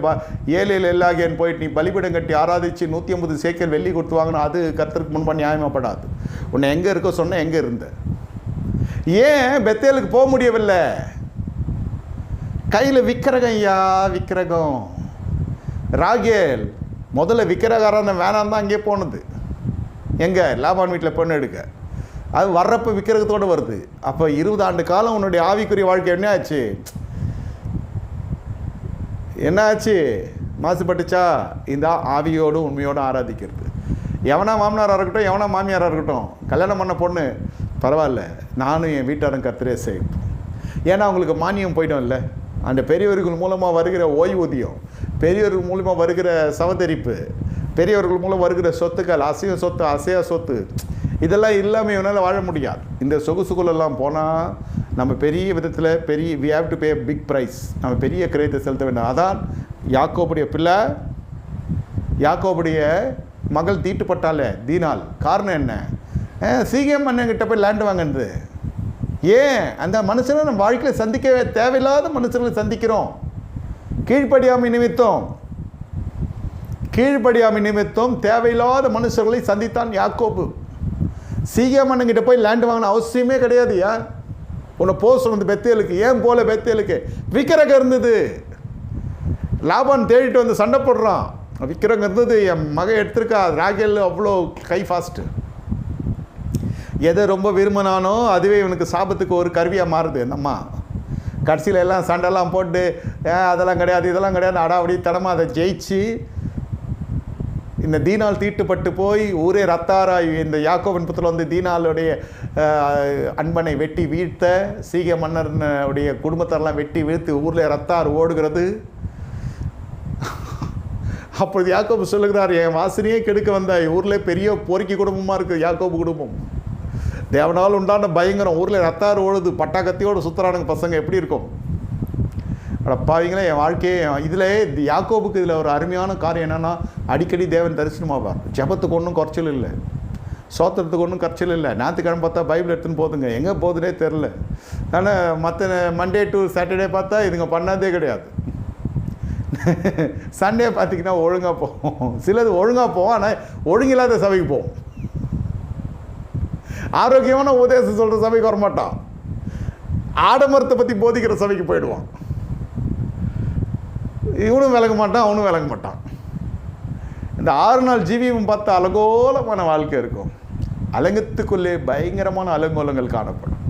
ஏழையில் எல்லாகேன்னு போயிட்டு நீ பலிபீடம் கட்டி ஆராதிச்சு 150 சேக்கல் வெள்ளி கொடுத்து வாங்கினா அது கர்த்தருக்கு முன்பாக நியாயமாப்படாது. உன்னை எங்கே இருக்க சொன்ன, எங்கே இருந்த? ஏன் பெத்தேலுக்கு போக முடியவில்லை? கையில் விக்கிரகம், ஐயா விக்கிரகம். ராகேல் முதல்ல விக்கிரகாரன் வேணாம் தான் அங்கேயே போனது. எங்கே? லாபான் வீட்டில் பொண்ணு எடுக்க. அது வர்றப்போ விக்கிரகத்தோடு வருது. அப்போ 20 ஆண்டு காலம் உன்னுடைய ஆவிக்குரிய வாழ்க்கை என்ன ஆச்சு? என்ன ஆச்சு? மாசுபட்டுச்சா? இந்த ஆவியோடு உண்மையோடு ஆராதிக்கிறது. எவனா மாமனாராக இருக்கட்டும், எவனா மாமியாராக இருக்கட்டும், கல்யாணம் பண்ண பொண்ணு பரவாயில்ல, நானும் என் வீட்டாரும் கர்த்தரே செய்யணும். ஏன்னா அவங்களுக்கு மானியம் போய்டும் இல்லை, அந்த பெரியவர்கள் மூலமாக வருகிற ஓய்வூதியம், பெரியவர்கள் மூலமாக வருகிற சவதரிப்பு, பெரியவர்கள் மூலம் வருகிற சொத்துக்கள், அசைய சொத்து, அசையா சொத்து, இதெல்லாம் இல்லாமல் இவனால் வாழ முடியாது. இந்த சொகுசுக்குள்ளெல்லாம் போனால் நம்ம பெரிய விதத்தில் we have to pay a big price. நம்ம பெரிய கிரயத்தை செலுத்த வேண்டும். அதான் யாக்கோபுடைய பிள்ளை, யாக்கோபுடைய மகள் தீட்டுப்பட்டாலே தீனால். காரணம் என்ன? சீக்கிரம் அண்ணங்கிட்ட போய் லேண்டு வாங்கினது. ஏன்? அந்த மனுஷனை நம்ம வாழ்க்கையில் சந்திக்கவே தேவையில்லாத மனுஷர்களை சந்திக்கிறோம். கீழ்ப்படியாமை நிமித்தம் தேவையில்லாத மனுஷர்களை சந்தித்தான் யாக்கோபு. சீக்கிரமண்ணங்கிட்ட போய் லேண்டு வாங்கின அவசியமே கிடையாது. ஏன் உன்னை போக சொன்னது பெத்தேலுக்கு? ஏன் போல பெத்தேலுக்கு? விக்கிரகம் இருந்தது. லாபான் தேடிட்டு வந்து சண்டை போடுறான். விக்கிரகம் இருந்தது, என் மகன் எடுத்திருக்கா. ராகேல் அவ்வளோ கை ஃபாஸ்ட்டு. எதை ரொம்ப விரும்பினானோ அதுவே இவனுக்கு சாபத்துக்கு ஒரு கருவியாக மாறுது. நம்ம கடைசியில் எல்லாம் சண்டைலாம் போட்டு அதெல்லாம் கிடையாது இதெல்லாம் கிடையாது அடாவடி தடமாக அதை ஜெயிச்சு இந்த தீனால் தீட்டுப்பட்டு போய் ஊரே ரத்தாராய் இந்த யாக்கோபின் புத்திரன் வந்து தீனாலுடைய அன்பனை வெட்டி வீழ்த்த, சீக மன்னருடைய குடும்பத்தெல்லாம் வெட்டி வீழ்த்து ஊரில் ரத்தார் ஓடுகிறது. அப்பொழுது யாக்கோபு சொல்லுகிறார், என் வாசனையே கெடுக்க வந்தாய். ஊரில் பெரிய பொறுக்கி குடும்பமாக இருக்குது யாக்கோபு குடும்பம். தேவனால் உண்டான பயங்கரம், ஊரில் ரத்தார் ஓடுது, பட்டாக்கத்தியோடு சுற்றுறானுங்க பசங்க. எப்படி இருக்கும்? அடப்பாவீங்களே, என் வாழ்க்கையே இதில் யாக்கோபுக்கு இதில் ஒரு அருமையான காரியம் என்னென்னா, அடிக்கடி தேவன் தரிசனமாவார். ஜெபத்துக்கு ஒன்றும் குறைச்சல் இல்லை, சோத்திரத்துக்கு ஒன்றும் குறைச்சல் இல்லை. ஞாயிற்றுக்கிழமை பார்த்தா பைபிள் எடுத்துன்னு போதுங்க, எங்கே போகுதுனே தெரில. ஆனால் மற்ற மண்டே டு சாட்டர்டே பார்த்தா இதுங்க பண்ணாதே கிடையாது. சண்டே பார்த்திங்கன்னா ஒழுங்காக போவோம், சிலது ஒழுங்காக போவோம், ஆனால் ஒழுங்கில்லாத சபைக்கு போவோம். ஆரோக்கியமான உபதேசம் சொல்கிற சபைக்கு வரமாட்டான், ஆடம்பரத்தை பற்றி போதிக்கிற சபைக்கு போயிடுவான். இவனும் விளங்க மாட்டான், அவனும் விளங்க மாட்டான். இந்த 6 நாள் ஜீவியம் பார்த்து அலங்கோலமான வாழ்க்கை இருக்கும். அலங்கத்துக்குள்ளே பயங்கரமான அலங்கோலங்கள் காணப்படும்.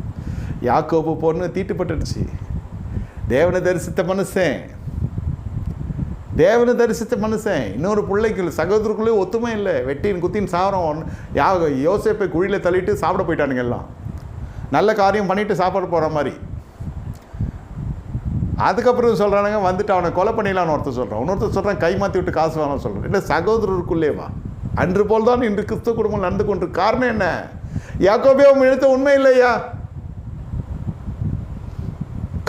யாக்கோபு பொண்ணு தீட்டுப்பட்டுடுச்சு. தேவனை தரிசித்த மனுஷன் இன்னொரு பிள்ளைக்கு சகோதரருக்குள்ளே ஒத்துமை இல்லை, வெட்டின் குத்தின் சாவரம். யோசேப்பை குழியில் தள்ளிட்டு சாப்பிட போயிட்டானுங்க. எல்லாம் நல்ல காரியம் பண்ணிவிட்டு சாப்பிட போகிற மாதிரி. அதுக்கப்புறம் சொல்கிறானுங்க, வந்துட்டு அவனை கொலை பண்ணிடலான்னு ஒருத்தர் சொல்கிறான், இன்னொருத்தர் சொல்கிறான் கை மாற்றி விட்டு காசு வேணாம்னு சொல்கிறேன். இல்லை, சகோதரருக்குள்ளேவா அன்று போல் தான் இன்று கிறிஸ்துவ குடும்பம் நடந்து கொண்டு. காரணம் என்ன? யாக்கோபே அவன் எழுத்த உண்மை இல்லையா?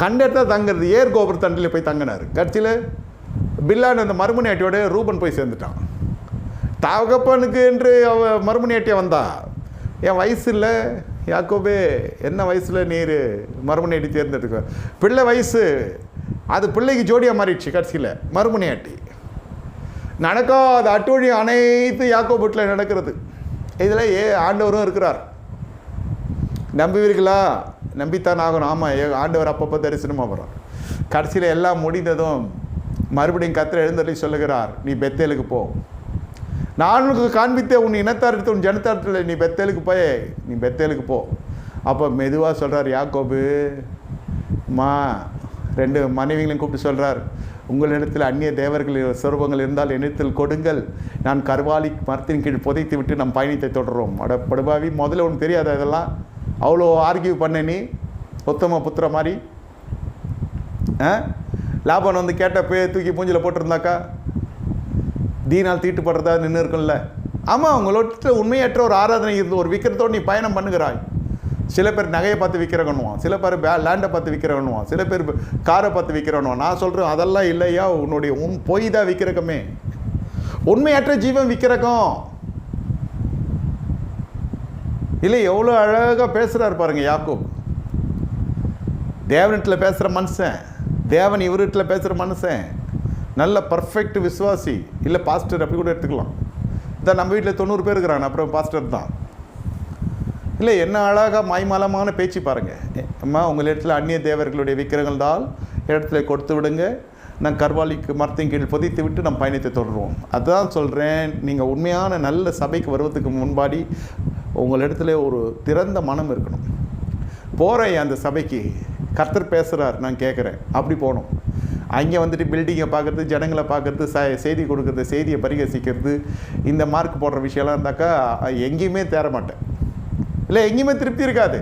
கண்டெடுத்தா தங்குறது, ஏர் கோபுர தண்டில் போய் தங்கினார். கட்சியில் பில்லான் அந்த மறுமணியாட்டியோட ரூபன் போய் சேர்ந்துட்டான். தகப்பனுக்கு என்று மறுமணியாட்டியை வந்தா, என் வயசு இல்லை யாக்கோபே, என்ன வயசில் நீர் மறுமணியாட்டி தேர்ந்தெடுக்க, பிள்ளை வயசு அது பிள்ளைக்கு ஜோடியாக மாறிடுச்சு. கட்சியில் மறுமணியாட்டி நடக்காத அட்டூழி அனைத்து யாக்கோபு வீட்டில் நடக்கிறது. இதில் ஆண்டவரும் இருக்கிறார். நம்புவீர்களா? நம்பித்தான் ஆகணும். ஆமாம், ஆண்டவர் அப்பப்போ தரிசனமாக வரும். கடைசியில் எல்லாம் முடிந்ததும் மறுபடியும் கர்த்தர் எழுந்தருளி சொல்லுகிறார், நீ பெத்தேலுக்கு போ, நான் உனக்கு காண்பித்தேன் உன் இனத்தாரத்தில் உன் ஜனத்தாரத்தில், நீ பெத்தேலுக்கு போ. அப்போ மெதுவாக சொல்கிறார் யாக்கோபு, மா 2 மனைவிகளையும் கூப்பிட்டு சொல்கிறார், உங்களிடத்தில் அந்நிய தேவர்கள் சொரூபங்கள் இருந்தால் என்னிடத்தில் கொடுங்கள், நான் கர்வாலி மரத்தின் கீழ் புதைத்து விட்டு நம் பயணத்தை தொடர்றோம். படுபாவி, முதல்ல ஒன்று தெரியாத இதெல்லாம் அவ்வளோ ஆர்கியூ பண்ண நீ உத்தம புத்திர மாதிரி. லாபம் வந்து கேட்ட போய் தூக்கி மூஞ்சில் போட்டிருந்தாக்கா தீனால் தீட்டுப்படுறதா நின்று இருக்கும்ல. ஆமாம், உங்களோட உண்மையற்ற ஒரு ஆராதனை இருந்து ஒரு விற்கிறதோடு நீ பயணம் பண்ணுகிறாய். சில பேர் நகையை பார்த்து விற்கிறவனுவான், சில பேர் லேண்டை பார்த்து விற்கிறவனுவான், சில பேர் காரை பார்த்து விற்கிறவனுவான். நான் சொல்கிறேன் அதெல்லாம் இல்லையா, உன்னுடைய பொய் தான் விற்கிறக்கமே, உண்மையற்ற ஜீவன் விற்கிறக்கும் இல்லை. எவ்வளோ அழகாக பேசுகிறாரு பாருங்க யாக்கோபு. தேவனிடத்தில் பேசுகிற மனுஷன், தேவன் இவரிடத்தில் பேசுகிற மனுஷன், நல்ல பர்ஃபெக்ட் விசுவாசி. இல்லை பாஸ்டர் அப்படி கூட எடுத்துக்கலாம். இதான் நம்ம வீட்டில் 90 பேர் இருக்கிறாங்க, அப்புறம் பாஸ்டர் தான். இல்லை, என்ன அழகாக மாய்மாலமான பேச்சு பாருங்கள். அம்மா, உங்கள் இடத்துல அந்நிய தேவர்களுடைய விக்கிரகங்கள் தான் இடத்துல கொடுத்து விடுங்க, நான் கர்வாலிக்கு மரத்தின் கீழ் புதைத்து விட்டு நம்ம பயணத்தை தொடருவோம். அதுதான் சொல்கிறேன், நீங்கள் உண்மையான நல்ல சபைக்கு வருவதுக்கு முன்பாடி உங்களிடத்துல ஒரு திறந்த மனம் இருக்கணும். போகிறேன் அந்த சபைக்கு, கர்த்தர் பேசுகிறார், நான் கேட்குறேன், அப்படி போகணும். அங்கே வந்துட்டு பில்டிங்கை பார்க்குறது, ஜனங்களை பார்க்குறது, செய்தி கொடுக்குறது, செய்தியை பரிகசிக்கிறது, இந்த மார்க் போடுற விஷயம்லாம் இருந்தாக்கா எங்கேயுமே தேர மாட்டேன். இல்லை, எங்கேயுமே திருப்தி இருக்காது.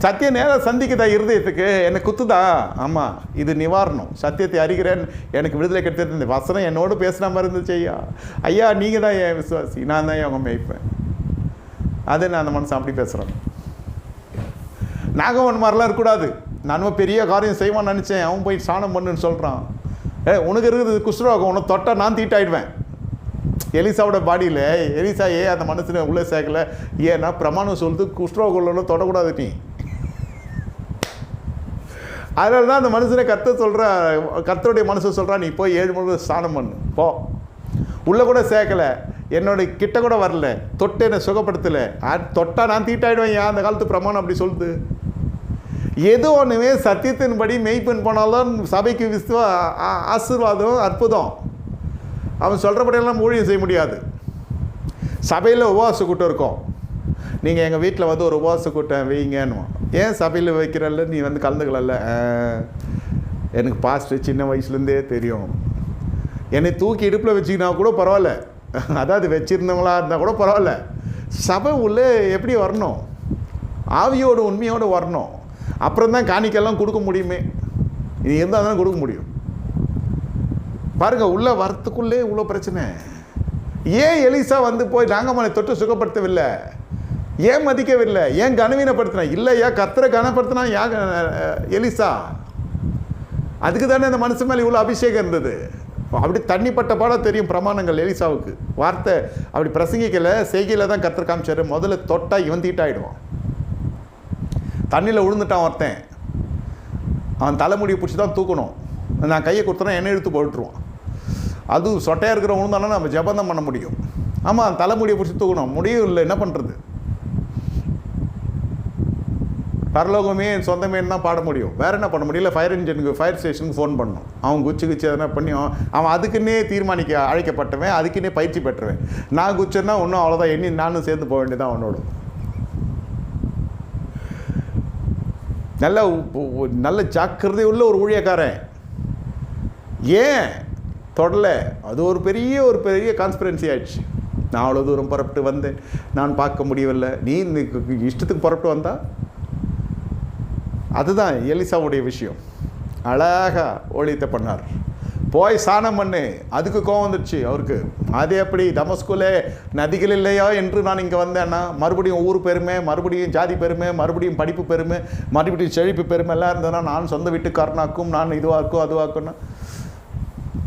சத்தியம் நேரம் சந்திக்குதா இருதயத்துக்கு, என்னை குத்துதா? ஆமாம், இது நிவாரணம். சத்தியத்தை அறிகிறேன், எனக்கு விடுதலை கிடைத்தது. இந்த வசனம் என்னோடு பேசுகிற மாதிரி இருந்துச்சு. ஐயா நீங்கள் தான் என் விசுவாசி, நான் தான் அவங்க மேய்ப்பேன். அது நான் அந்த மனுஷன் அப்படி பேசுகிறேன். நாகவன் மாதிரிலாம் இருக்கக்கூடாது. நானும் பெரிய காரியம் செய்வான்னு நினச்சேன், அவன் போய் ஸ்நானம் பண்ணுன்னு சொல்கிறான். உனக்கு இருக்குது குஷ்டரோகம், உனக்கு தொட்டா நான் தீட்டாயிடுவேன். எலிசாவோட பாடியில் எலிசா அந்த மனுஷனை உள்ளே சேர்க்கல. ஏன்னா பிரமாணம் சொல்லுது குஷ்டரோகம் தொடக்கூடாது நீ. அதனால தான் அந்த மனுஷனை கர்த்தருடைய மனுஷன் சொல்கிறான், நீ போய் 7 முறை ஸ்நானம் பண்ணு போ. உள்ளே கூட சேர்க்கலை, என்னோட கிட்ட கூட வரல, தொட்டு என்னை சுகப்படுத்தலை. தொட்டா நான் தீட்டாயிடுவேன். ஏன் அந்த காலத்து பிரமாணம் அப்படி சொல்லுது. எது ஒன்றுமே சத்தியத்தின்படி மெய்ப்பெண் போனால்தான் சபைக்கு ஆசீர்வாதம், அற்புதம். அவன் சொல்கிறபடியெல்லாம் ஊழியம் செய்ய முடியாது. சபையில் உபவாச கூட்டம் இருக்கும். நீங்கள் எங்கள் வீட்டில் வந்து ஒரு உபவாச கூட்டம் வைங்கன்னு. ஏன் சபையில் வைக்கிறல்ல, நீ வந்து கலந்துக்கல? எனக்கு பாஸ்டர் சின்ன வயசுலேருந்தே தெரியும், என்னை தூக்கி இடுப்பில் வச்சிக்கினா கூட பரவாயில்ல, அதாவது வச்சுருந்தவங்களா இருந்தால் கூட பரவாயில்ல. சபை உள்ளே எப்படி வரணும்? ஆவியோடு உண்மையோடு வரணும். அப்புறம் தான் காணிக்கெல்லாம் கொடுக்க முடியுமே. இது இருந்தால் தானே கொடுக்க முடியும். பாருங்கள், உள்ளே வரத்துக்குள்ளே இவ்வளோ பிரச்சனை. ஏன் எலிசா வந்து போய் நாங்கமனை தொட்டு சுகப்படுத்தவில்லை? ஏன் மதிக்கவில்லை? ஏன் கனவீனப்படுத்தினா? இல்லையா, கர்த்தரை கனப்படுத்தினா எலிசா. அதுக்கு தானே அந்த மனுஷன் மேலே இவ்வளோ அபிஷேகம் இருந்தது. அப்படி தண்ணிப்பட்ட பாடம் தெரியும் பிரமாணங்கள் எலிசாவுக்கு. வார்த்தை அப்படி பிரசங்கிக்கலை, செய்கையில் தான் கர்த்தர் காமிச்சார். முதல்ல தொட்டா இவன் தீட்டாயிடுவான். தண்ணியில் விழுந்துட்டான் ஒருத்தன், அவன் தலைமுடியை பிடிச்சி தான் தூக்கணும். நான் கையை கொடுத்தனா எண்ணெய் எடுத்து போட்டுருவான். அதுவும் சொட்டையாக இருக்கிற விழுந்தானா நம்ம ஜபம் தான் பண்ண முடியும். ஆமாம், தலைமுடியை பிடிச்சி தூக்கணும், முடியும் இல்லை, என்ன பண்ணுறது? பரலோகமே சொந்தமே தான் பாட முடியும், வேறு என்ன பண்ண முடியல? ஃபயர் இன்ஜினுக்கு, ஃபயர் ஸ்டேஷனுக்கு ஃபோன் பண்ணணும். அவன் குச்சி எதனா பண்ணி அவன் அதுக்குன்னே அழைக்கப்பட்டவன், அதுக்குன்னே பயிற்சி பெற்றவன். நான் குச்சேன்னா ஒன்றும் அவ்வளோதான், எண்ணி நானும் சேர்ந்து போக வேண்டியதான் அவனோட. நல்ல ஜாக்கிரதை உள்ள ஒரு ஊழியக்காரன் ஏன் தொடலை? அது ஒரு பெரிய கான்ஸ்பிரன்சி ஆயிடுச்சு. நான் அவ்வளோ தூரம் புறப்பட்டு வந்தேன், நான் பார்க்க முடியவில்லை. நீ இஷ்டத்துக்கு புறப்பட்டு வந்தா? அதுதான் எலிசாவுடைய விஷயம். அழகாக ஊழியத்தை பண்ணார். போய் ஸ்நானம் பண்ணு. அதுக்கு கோவம் வந்துடுச்சு அவருக்கு. அது எப்படி தமஸ்குலே நதிகள் இல்லையா என்று நான் இங்கே வந்தேன்னா, மறுபடியும் ஊர் பெருமை, மறுபடியும் ஜாதி பெருமை, மறுபடியும் படிப்பு பெருமை, மறுபடியும் செழிப்பு பெருமை எல்லாம் இருந்ததுன்னா நான் சொந்த வீட்டுக்காரனாக்கும், நான் இதுவாக்கும் அதுவாக்குன்னா,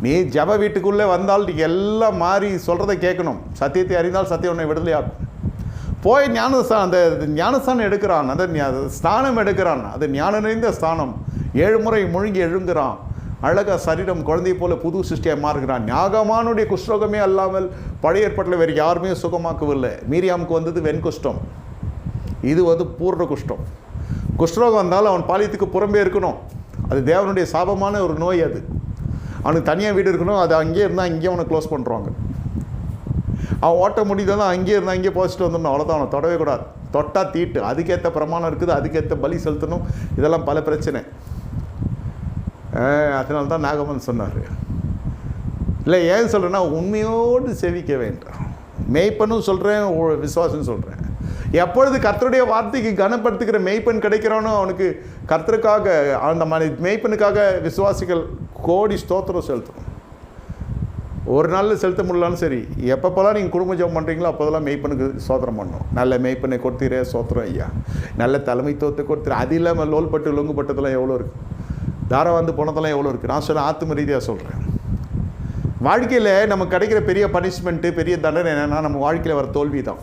நீ ஜப வீட்டுக்குள்ளே வந்தால் நீ எல்லாம் மாறி சொல்கிறத கேட்கணும். சத்தியத்தை அறிந்தால் சத்தியம் உன்னை விடுதலை ஆக்கும். போய் அந்த ஞானஸ்தானம் எடுக்கிறான், அந்த ஸ்நானம் எடுக்கிறான். அது ஞான நிறைந்த ஸ்தானம். 7 முறை முழுங்கி எழுங்குறான். அழகாக சரீரம் குழந்தையை போல புது சிருஷ்டியாக மாறுகிறான். ஞாகமானுடைய குஷ்ரோகமே அல்லாமல் பழைய ஏற்பாட்டில் வேறு யாருமே சுகமாக்கவில்லை. மீரியாமுக்கு வந்தது வெண்குஷ்டம், இது பூர்ண குஷ்டம். குஷ்ரோகம் வந்தாலும் அவன் பாலியத்துக்கு புறம்பே இருக்கணும். அது தேவனுடைய சாபமான ஒரு நோய். அது அவனுக்கு தனியாக வீடு இருக்கணும். அது அங்கேயே இருந்தால் அங்கேயே அவனை க்ளோஸ் பண்ணுறாங்க. அவன் ஓட்ட முடியுதான் அங்கேயே இருந்தால் அங்கேயே போச்சுட்டு வந்துடணும். அவ்வளோதான், அவனை தொடவே கூடாது. தொட்டால் தீட்டு. அதுக்கேற்ற பிரமாணம் இருக்குது, அதுக்கேற்ற பலி செலுத்தணும். இதெல்லாம் பல பிரச்சனை. அதனால தான் நாகமன் சொன்னார். இல்லை ஏன் சொல்கிறேன்னா, உண்மையோடு செவிக்க வேண்டாம். மெய்ப்பனும் சொல்கிறேன், விசுவாசம் சொல்கிறேன். எப்பொழுது கர்த்தருடைய வார்த்தைக்கு கனப்படுத்துகிற மெய்ப்பன் கிடைக்கிறானோ அவனுக்கு கர்த்தருக்காக, அந்த மெய்ப்பனுக்காக விசுவாசிகள் கோடி ஸ்தோத்திரம் செலுத்தணும். ஒரு நாளில் செலுத்த முடியலான்னு சரி, எப்பப்போலாம் நீங்கள் குடும்ப ஜெபம் பண்ணுறீங்களோ அப்போதெல்லாம் மெய்ப்பனுக்கு ஸ்தோத்திரம் பண்ணணும். நல்ல மெய்ப்பனை கொடுத்தீரே ஸ்தோத்திரம் ஐயா, நல்ல தலைமைத்துவத்தை கொடுத்துரு. அது இல்லாமல் லோல்பட்டு லொங்குப்பட்டதெல்லாம் எவ்வளோ இருக்குது, தாரம் வந்து போனதெல்லாம் எவ்வளோ இருக்குது. நான் சொல்ல ஆத்ம ரீதியாக சொல்கிறேன். வாழ்க்கையில் நமக்கு கிடைக்கிற பெரிய பனிஷ்மெண்ட்டு, பெரிய தண்டனை என்னென்னா, நம்ம வாழ்க்கையில் வர தோல்வி தான்.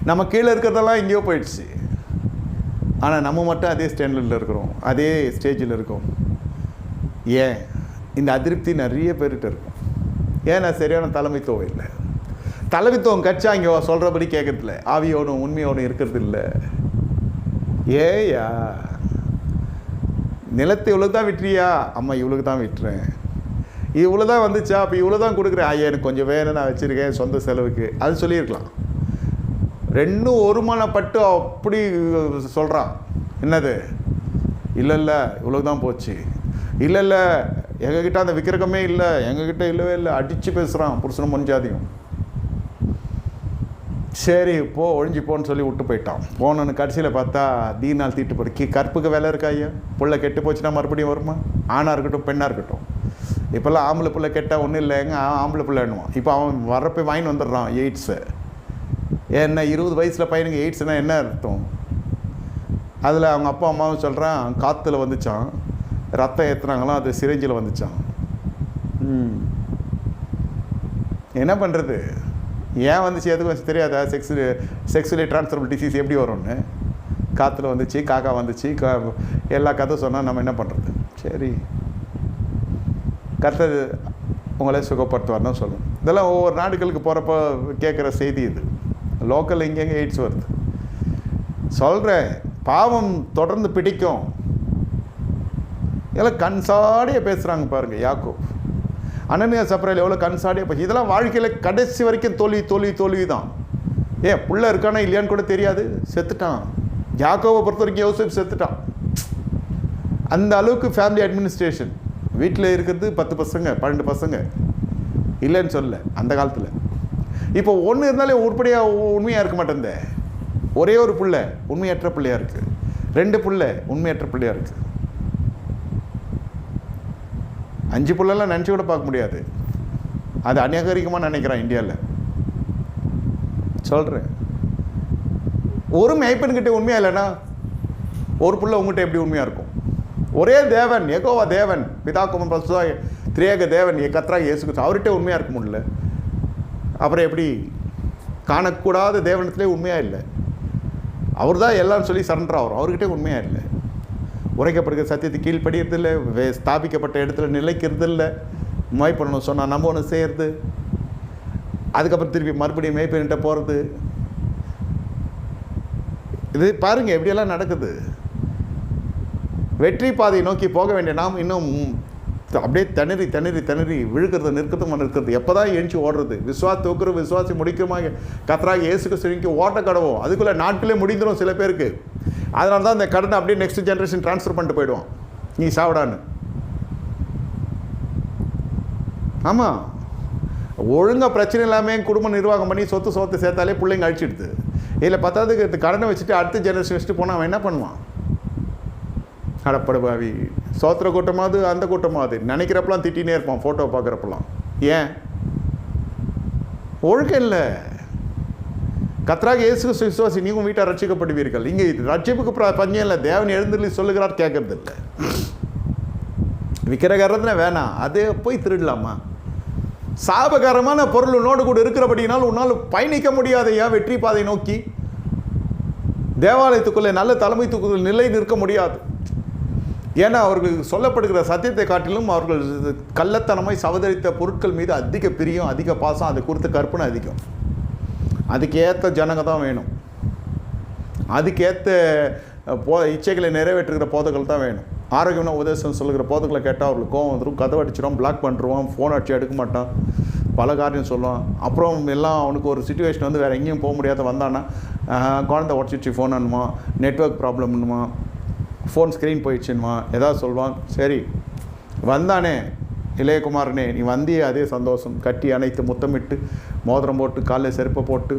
நம்ம கீழே இருக்கிறதெல்லாம் எங்கேயோ போயிடுச்சு, ஆனால் நம்ம மட்டும் அதே ஸ்டாண்டர்டில் இருக்கிறோம், அதே ஸ்டேஜில் இருக்கோம். ஏன் இந்த அதிருப்தி நிறைய பேர்கிட்ட இருக்கும்? ஏன் நான் சரியான தலைமைத்துவம் இல்லை. தலைமைத்துவம் கட்சா இங்கே சொல்கிறபடி கேட்கறதில்ல, ஆவியோடும் உண்மையோடும் இருக்கிறது இல்லை. ஏயா நிலத்தை இவ்வளோ தான் விட்டுறியா? அம்மா இவ்வளோக்கு தான் விட்டுறேன். இவ்வளோ தான் வந்துச்சா? அப்போ இவ்வளோ தான் கொடுக்குறேன். ஐயா எனக்கு கொஞ்சம் வேணும், நான் வச்சுருக்கேன் சொந்த செலவுக்கு. அது சொல்லியிருக்கலாம். ரெண்டும் ஒருமானப்பட்டு அப்படி சொல்கிறான். என்னது? இல்லை இல்லை இவ்வளோ தான் போச்சு. இல்லை இல்லை எங்ககிட்ட அந்த விக்கிரகமே இல்லை, எங்ககிட்ட இல்லவே இல்லை. அடித்து பேசுகிறான் புருஷனும் முன்ஜாதியும். சரி போ, ஒழிஞ்சு போன்னு சொல்லி விட்டு போயிட்டான். போனோன்னு கடைசியில் பார்த்தா தீனால் தீட்டு போடு. கற்புக்கு வேலை இருக்கா ஐயா? புள்ள கெட்டு போச்சுன்னா மறுபடியும் வருமா? ஆணாக இருக்கட்டும் பெண்ணாக இருக்கட்டும். இப்போல்லாம் ஆம்பளை பிள்ளை கெட்டால் ஒன்றும் இல்லை, எங்கே ஆம்பளை பிள்ளை வேணுமா? இப்போ அவன் வரப்போ வாங்கி வந்துடுறான் எய்ட்ஸு. ஏன்னா 20 வயசில் பையனுக்கு எய்ட்ஸ்னால் என்ன அர்த்தம்? அதில் அவங்க அப்பா அம்மாவும் சொல்கிறான், காற்றுல வந்துச்சான், ரத்தம் ஏற்றுனாங்களாம், அது சிரிஞ்சில் வந்துச்சான். என்ன பண்ணுறது? ஏன் வந்துச்சு எதுக்கு வந்துச்சு தெரியாதா? செக்ஸுவலி ட்ரான்ஸ்ஃபரபிள் டிசீஸ் எப்படி வரும்னு. காற்றுல வந்துச்சு, காக்கா வந்துச்சு, எல்லா கதை சொன்னால் நம்ம என்ன பண்ணுறது? சரி கர்த்தர் உங்களே சுகப்படுத்துவார் தான் சொல்லணும். இதெல்லாம் ஒவ்வொரு நாடுகளுக்கு போகிறப்போ கேட்குற செய்தி. இது லோக்கல் எங்கெங்கே எய்ட்ஸ் வருது சொல்கிறேன். பாவம் தொடர்ந்து பிடிக்கும். இதெல்லாம் கண்சாடியை பேசுகிறாங்க பாருங்கள். யாக்கோப், அனனியா சப்ரையில் எவ்வளோ கண்சாடியாக பேசு. இதெல்லாம் வாழ்க்கையில் கடைசி வரைக்கும் தோல்வி தான். ஏன் புள்ள இருக்கானா இல்லையான்னு கூட தெரியாது, செத்துட்டான். யாக்கோவை பொறுத்த வரைக்கும் யோசேப் செத்துட்டான். அந்த அளவுக்கு ஃபேமிலி அட்மினிஸ்ட்ரேஷன். வீட்டில் இருக்கிறது 10 பசங்க 12 பசங்க இல்லைன்னு சொல்ல அந்த காலத்தில். இப்போ ஒன்று இருந்தாலே உருப்படியாக உண்மையாக இருக்க மாட்டேன். ஒரே ஒரு பிள்ளை உண்மையற்ற பிள்ளையாக இருக்குது, 2 பிள்ளை உண்மையற்ற பிள்ளையாக இருக்குது, 5 பிள்ளைலாம் நினச்சி கூட பார்க்க முடியாது. அது அநாகரிகமாக நினைக்கிறான் இந்தியாவில். சொல்கிறேன், ஒரு மேய்ப்பன்கிட்ட உண்மையாக இல்லைன்னா ஒரு பிள்ளை உங்கள்கிட்ட எப்படி உண்மையாக இருக்கும்? ஒரே தேவன், யெகோவா தேவன், பிதா குமாரன் பரிசுத்த திரியேக தேவன், கர்த்தராகிய இயேசு கிறிஸ்து, அவர்கிட்ட உண்மையாக இருக்க முடியல. அப்புறம் எப்படி? காணக்கூடாத தேவனத்திலே உண்மையாக இல்லை. அவர் தான் எல்லாம் சொல்லி சரண்டர் ஆகிறோம், அவர்கிட்ட உண்மையாக இல்லை. உரைக்கப்படுகிற சத்தியத்தை கீழ்படிகிறது இல்லை, ஸ்தாபிக்கப்பட்ட இடத்துல நிலைக்கிறது இல்லை. மொய் பண்ணணும் சொன்னால் நம்ம ஒன்று செய்கிறது, அதுக்கப்புறம் திருப்பி மறுபடியும் மேய்ப்பன்கிட்ட போகிறது. இது பாருங்கள் எப்படியெல்லாம் நடக்குது. வெற்றி பாதையை நோக்கி போக வேண்டிய நாம் இன்னும் அப்படியே திணறி நிற்கிறது. எப்போ தான் எழுச்சி ஓடுறது? விசுவாசி முடிக்குமா கர்த்தராகிய இயேசு கிறிஸ்துவிற்கு ஓட்ட கடவோம். அதுக்குள்ளே நாட்களே முடிந்துடும் சில பேருக்கு. அதனால தான் இந்த கடனை அப்படியே நெக்ஸ்ட் ஜென்ரேஷன் ட்ரான்ஸ்ஃபர் பண்ணிட்டு போயிடுவான், நீ சாப்பிடான்னு. ஆமாம், ஒழுங்காக பிரச்சனை இல்லாமல் குடும்ப நிர்வாகம் பண்ணி சொத்து சேர்த்தாலே பிள்ளைங்க அழிச்சிடுது. இதில் 10வது கடனை வச்சுட்டு அடுத்த ஜெனரேஷன் வச்சுட்டு போனால் அவன் என்ன பண்ணுவான்? அடப்படுபாவி, சோத்திர கூட்டமாவது அந்த கூட்டமாவது நினைக்கிறப்பெல்லாம் திட்டினே இருப்பான் ஃபோட்டோ பார்க்குறப்பெல்லாம். ஏன்? ஒழுக்கம் இல்லை. கர்த்தராகிய இயேசு கிறிஸ்து விசுவாசி நீங்களும் வீட்டை ரட்சிக்கப்படுவீர்கள். இங்கே ரட்சிப்புக்கு பஞ்சம் இல்லை. தேவன் எழுந்துள்ளி சொல்லுகிறார், கேட்கறது இல்லை. விக்கிரகரத்ன வேணாம், அதே போய் திருடலாமா? சாபகரமான பொருள் உன்னோடு கூட இருக்கிறபடினால் உன்னால் பயணிக்க முடியாதையா வெற்றி பாதை நோக்கி. தேவாலயத்துக்குள்ளே நல்ல தலைமைத்துக்குள் நிலை நிற்க முடியாது. ஏன்னா அவர்களுக்கு சொல்லப்படுகிற சத்தியத்தை காட்டிலும் அவர்கள் கள்ளத்தனமாய் சவதரித்த பொருட்கள் மீது அதிக பிரியம், அதிக பாசம், அது குறித்த கற்பனை அதிகம். அதுக்கேற்ற ஜனங்க தான் வேணும். அதுக்கேற்ற இச்சைகளை நிறைவேற்றுகிற போதைகள் தான் வேணும். ஆரோக்கியமான உபதேசம் சொல்லுகிற போதைகளை கேட்டால் அவர்களுக்கு கோவம் வந்துடும், கதவை அடிச்சிடும், பிளாக் பண்ணுருவான், ஃபோன் அடிச்சு எடுக்க மாட்டான், பல காரியம் சொல்லுவான். அப்புறம் எல்லாம் அவனுக்கு ஒரு சுச்சுவேஷன் வந்து வேறு எங்கேயும் போக முடியாத வந்தான்னா குழந்தை உடச்சிச்சு, ஃபோன் அனுமா, நெட்வொர்க் ப்ராப்ளம்னுமா, ஃபோன் ஸ்க்ரீன் போயிடுச்சுன்னுமா, ஏதாவது சொல்லுவான். சரி வந்தானே இளையகுமாரனே நீ வந்தியே, அதே சந்தோஷம். கட்டி அணைத்து முத்தமிட்டு மோதிரம் போட்டு காலில் செருப்பை போட்டு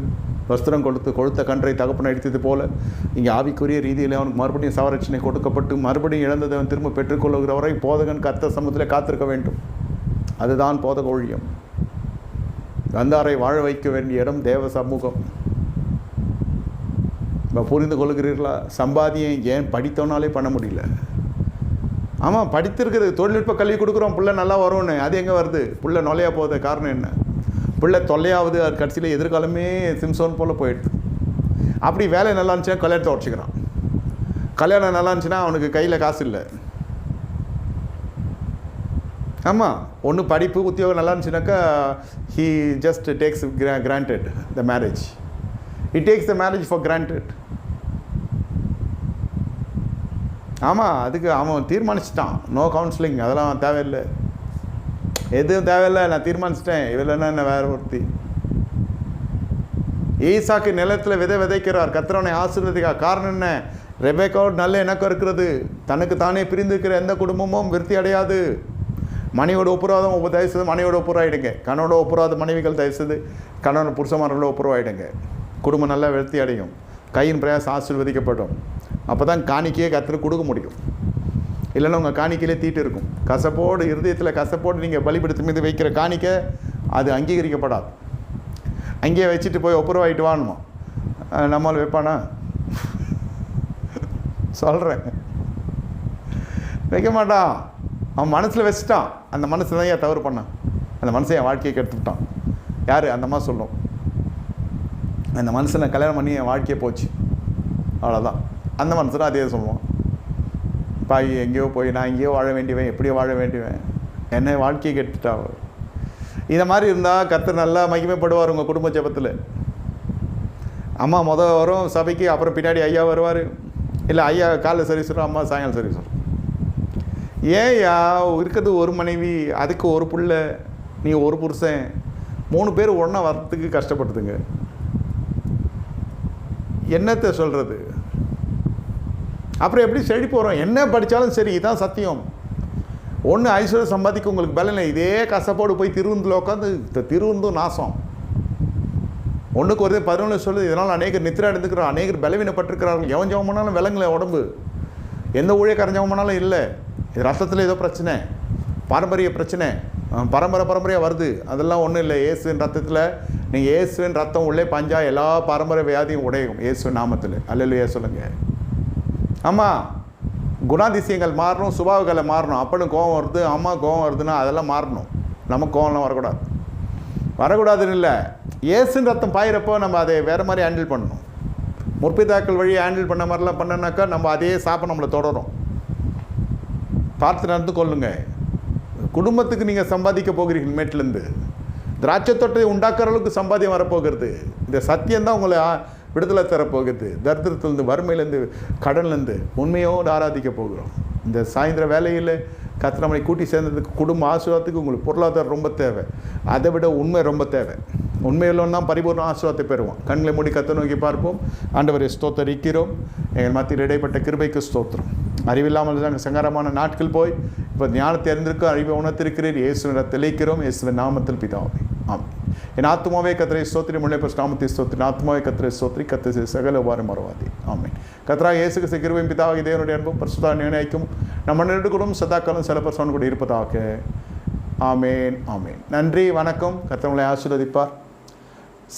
வஸ்திரம் கொடுத்து கொழுத்த கன்றை தகப்பனை அடித்தது போல இங்கே ஆவிக்குரிய ரீதியில் அவனுக்கு மறுபடியும் சவரட்சணை கொடுக்கப்பட்டு மறுபடியும் இழந்ததை அவன் திரும்ப பெற்றுக்கொள்ளுகிறவரை போதகன் கர்த்தர் சமூகத்தில் காத்திருக்க வேண்டும். அதுதான் போதக ஊழியம். வந்தாரை வாழ வைக்க வேண்டிய இடம் தேவ சமூகம். இப்போ புரிந்து கொள்கிறீர்களா? சம்பாதியம் ஏன் படித்தோனாலே பண்ண முடியல. ஆமாம், படித்திருக்கிறது, தொழில்நுட்ப கல்வி கொடுக்குறோம், பிள்ளை நல்லா வரும்னு. அது எங்கே வருது? பிள்ளை நொலையா போகுது. காரணம் என்ன? பிள்ளை தொல்லையாவது. அது கடைசியில் எதிர்காலமே சிம்சோன் போல் போயிடுது. அப்படி வேலை நல்லா இருந்துச்சுன்னா கல்யாணத்தை உடச்சிக்கிறான். கல்யாணம் நல்லா இருந்துச்சுன்னா அவனுக்கு கையில் காசு இல்லை. ஆமாம், ஒன்று படிப்பு உத்தியோகம் நல்லா இருந்துச்சுனாக்கா he just takes granted the marriage. He takes the marriage for granted. ஆமாம், அதுக்கு அவன் தீர்மானிச்சிட்டான். நோ கவுன்சிலிங், அதெல்லாம் தேவையில்லை, எதுவும் தேவையில்லை, நான் தீர்மானிச்சிட்டேன். இவளன்னா என்ன வேறு ஒருத்தி. ஈசாக்கு நிலத்தில் விதைக்கிறார், கர்த்தரவனை ஆசீர்வதிக்கிறார். காரணம் என்ன? ரெபெக்காவோடு நல்ல இணக்கம் இருக்கிறது. தனக்கு தானே பிரிந்திருக்கிற எந்த குடும்பமும் விருத்தி அடையாது. மனைவியோட ஒப்புராதம் தயவுசெய்து மனைவியோட ஒப்புராயிடுங்க. கணவனோட ஒப்புராத மனைவிகள் தயவுசெய்து கணவன் புருஷமானோட ஒப்புரவாயிடுங்க. குடும்பம் நல்லா விருத்தி அடையும். கையின் பிரயாசம் ஆசீர்வதிக்கப்படும். அப்போ தான் காணிக்கையே கர்த்தருக்கு கொடுக்க முடியும். இல்லைன்னா உங்கள் காணிக்கையிலே தீட்டு இருக்கும். கசப்போடு, இருதயத்தில் கசப்போடு நீங்கள் பலிபீடத்து மீது வைக்கிற காணிக்கை அது அங்கீகரிக்கப்படாது. அங்கேயே வச்சுட்டு போய் ஒப்புரவாயிட்டு வாணுமா? நம்மளால் வைப்பானா? சொல்கிறேன், வைக்க மாட்டான். அவன் மனசில் வச்சுட்டான். அந்த மனசு தான் ஏன் தவறு பண்ணான்? அந்த மனசை என் வாழ்க்கையை கெடுத்துக்கிட்டான். யார்? அந்த அம்மா சொல்லும். அந்த மனுஷனை கல்யாணம் பண்ணி என் வாழ்க்கையே போச்சு, அவ்வளோதான். அந்த மனுஷனை அதே சொல்லுவான். பாய் எங்கேயோ போய் நான் எங்கேயோ வாழ வேண்டியவன், எப்படியோ வாழ வேண்டியவன், என்ன வாழ்க்கையை கெடுத்துட்டா. இதை மாதிரி இருந்தால் கர்த்தர் நல்லா மகிமைப்படுவார் உங்கள் குடும்ப ஜெபத்தில். அம்மா முதல் வரும் சபைக்கு, அப்புறம் பின்னாடி ஐயா வருவார். இல்லை ஐயா காலைல சர்வீஸ் வரும், அம்மா சாயங்காலம் சர்வீஸ் வரும். ஏன்யா இருக்கிறது ஒரு மனைவி, அதுக்கு ஒரு பிள்ளை, நீ ஒரு புருஷன், 3 பேர் ஒன்றா வர்றதுக்கு கஷ்டப்படுதுங்க. என்னத்தை சொல்கிறது? அப்புறம் எப்படி செடி போகிறோம்? என்ன படித்தாலும் சரி, இதுதான் சத்தியம். ஒன்று ஐஸ்வர்யம் சம்பாதிக்க உங்களுக்கு பலனை, இதே கசப்போடு போய் திருவந்தில் உட்காந்து திருவந்தும் நாசம். ஒன்றுக்கு ஒரு 11 சொல்லுது. இதனால் அநேகர் நித்திரை அடைந்துக்கிறார், அநேகர் பலவீனப்பட்டிருக்கிறார்கள். எவன் ஜெபம் பண்ணாலும் விலங்குல உடம்பு, எந்த ஊழியக்காரன் ஜெபம் பண்ணாலும் இல்லை. இது ரத்தத்தில் ஏதோ பிரச்சனை, பாரம்பரிய பிரச்சனை, பரம்பரையாக வருது. அதெல்லாம் ஒன்றும் இல்லை. இயேசுவின் ரத்தத்தில் நீங்கள் இயேசுவின் ரத்தம் உள்ளே பஞ்சா எல்லா பாரம்பரிய வியாதியும் உடையும் இயேசுவின் நாமத்தில். அல்லேலூயா சொல்லுங்கள். ஆமாம், குணாதிசயங்கள் மாறணும், சுபாவங்களை மாறணும். அப்பனும் கோபம் வருது, அம்மா கோபம் வருதுன்னா அதெல்லாம் மாறணும். நமக்கு கோபம்லாம் வரக்கூடாதுன்னு இல்லை. இயேசுவின் ரத்தம் பாயிறப்போ நம்ம அதை வேறு மாதிரி ஹேண்டில் பண்ணணும். முற்பிதாக்கள் வழியை ஹேண்டில் பண்ண மாதிரிலாம் பண்ணனாக்கா நம்ம அதே சாப்பை நம்மளை தொடரும். பார்த்து நடந்து கொள்ளுங்க. குடும்பத்துக்கு நீங்கள் சம்பாதிக்க போகிறீர்கள். மேட்டிலேருந்து திராட்சை தொட்டை உண்டாக்குற அளவுக்கு சம்பாதியம் வரப்போகிறது. இந்த சத்தியம்தான் உங்களை விடுதலை தரப்போகுது. தரித்திரத்துலேருந்து, வறுமையிலேருந்து, கடன்லேருந்து உண்மையோடு ஆராதிக்க போகிறோம். இந்த சாயந்தர வேலையில் கர்த்தர் நம்மை கூட்டி சேர்ந்ததுக்கு, குடும்ப ஆசீர்வாதத்துக்கு உங்களுக்கு பொருளாதாரம் ரொம்ப தேவை. அதை விட உண்மை ரொம்ப தேவை. உண்மையிலும் தான் பரிபூர்ண ஆசீர்வாதத்தை பெறுவோம். கண்களை மூடி கர்த்தரை நோக்கி பார்ப்போம். ஆண்டவரை ஸ்தோத்தரிக்கிறோம். எங்கள் மத்தியில் இடைப்பட்ட கிருபைக்கு ஸ்தோத்திரம். அறிவில்லாமல் நாங்கள் சங்கரமான நாட்கள் போய் இப்போ ஞானத்தை அறிந்திருக்க அறிவை உணர்த்திருக்கிறீர். இயேசுவின் தெளிக்கிறோம். இயேசுவின் நாமத்தில் பிதாவே, ஆமென். என் ஆத்மாவே கர்த்தரை ஸ்தோத்திரி, முழு நாமத்தை ஸ்தோத்திரி, ஆத்மாவே கர்த்தரை ஸ்தோத்திரி, கர்த்தர் சகல உபகாரம் மறவாதே. ஆமென். கர்த்தராகிய இயேசு கிறிஸ்து கிருபையும் பிதாவாகிய தேவனுடைய அன்பும் பரிசுத்த ஆவியின் ஐக்கியமும் நம்ம அனைவரோடும் சதாகாலம் சில கூட இருப்பதாக. ஆமென். ஆமென். நன்றி, வணக்கம். கர்த்தர் உங்களை ஆசீர்வதிப்பார்.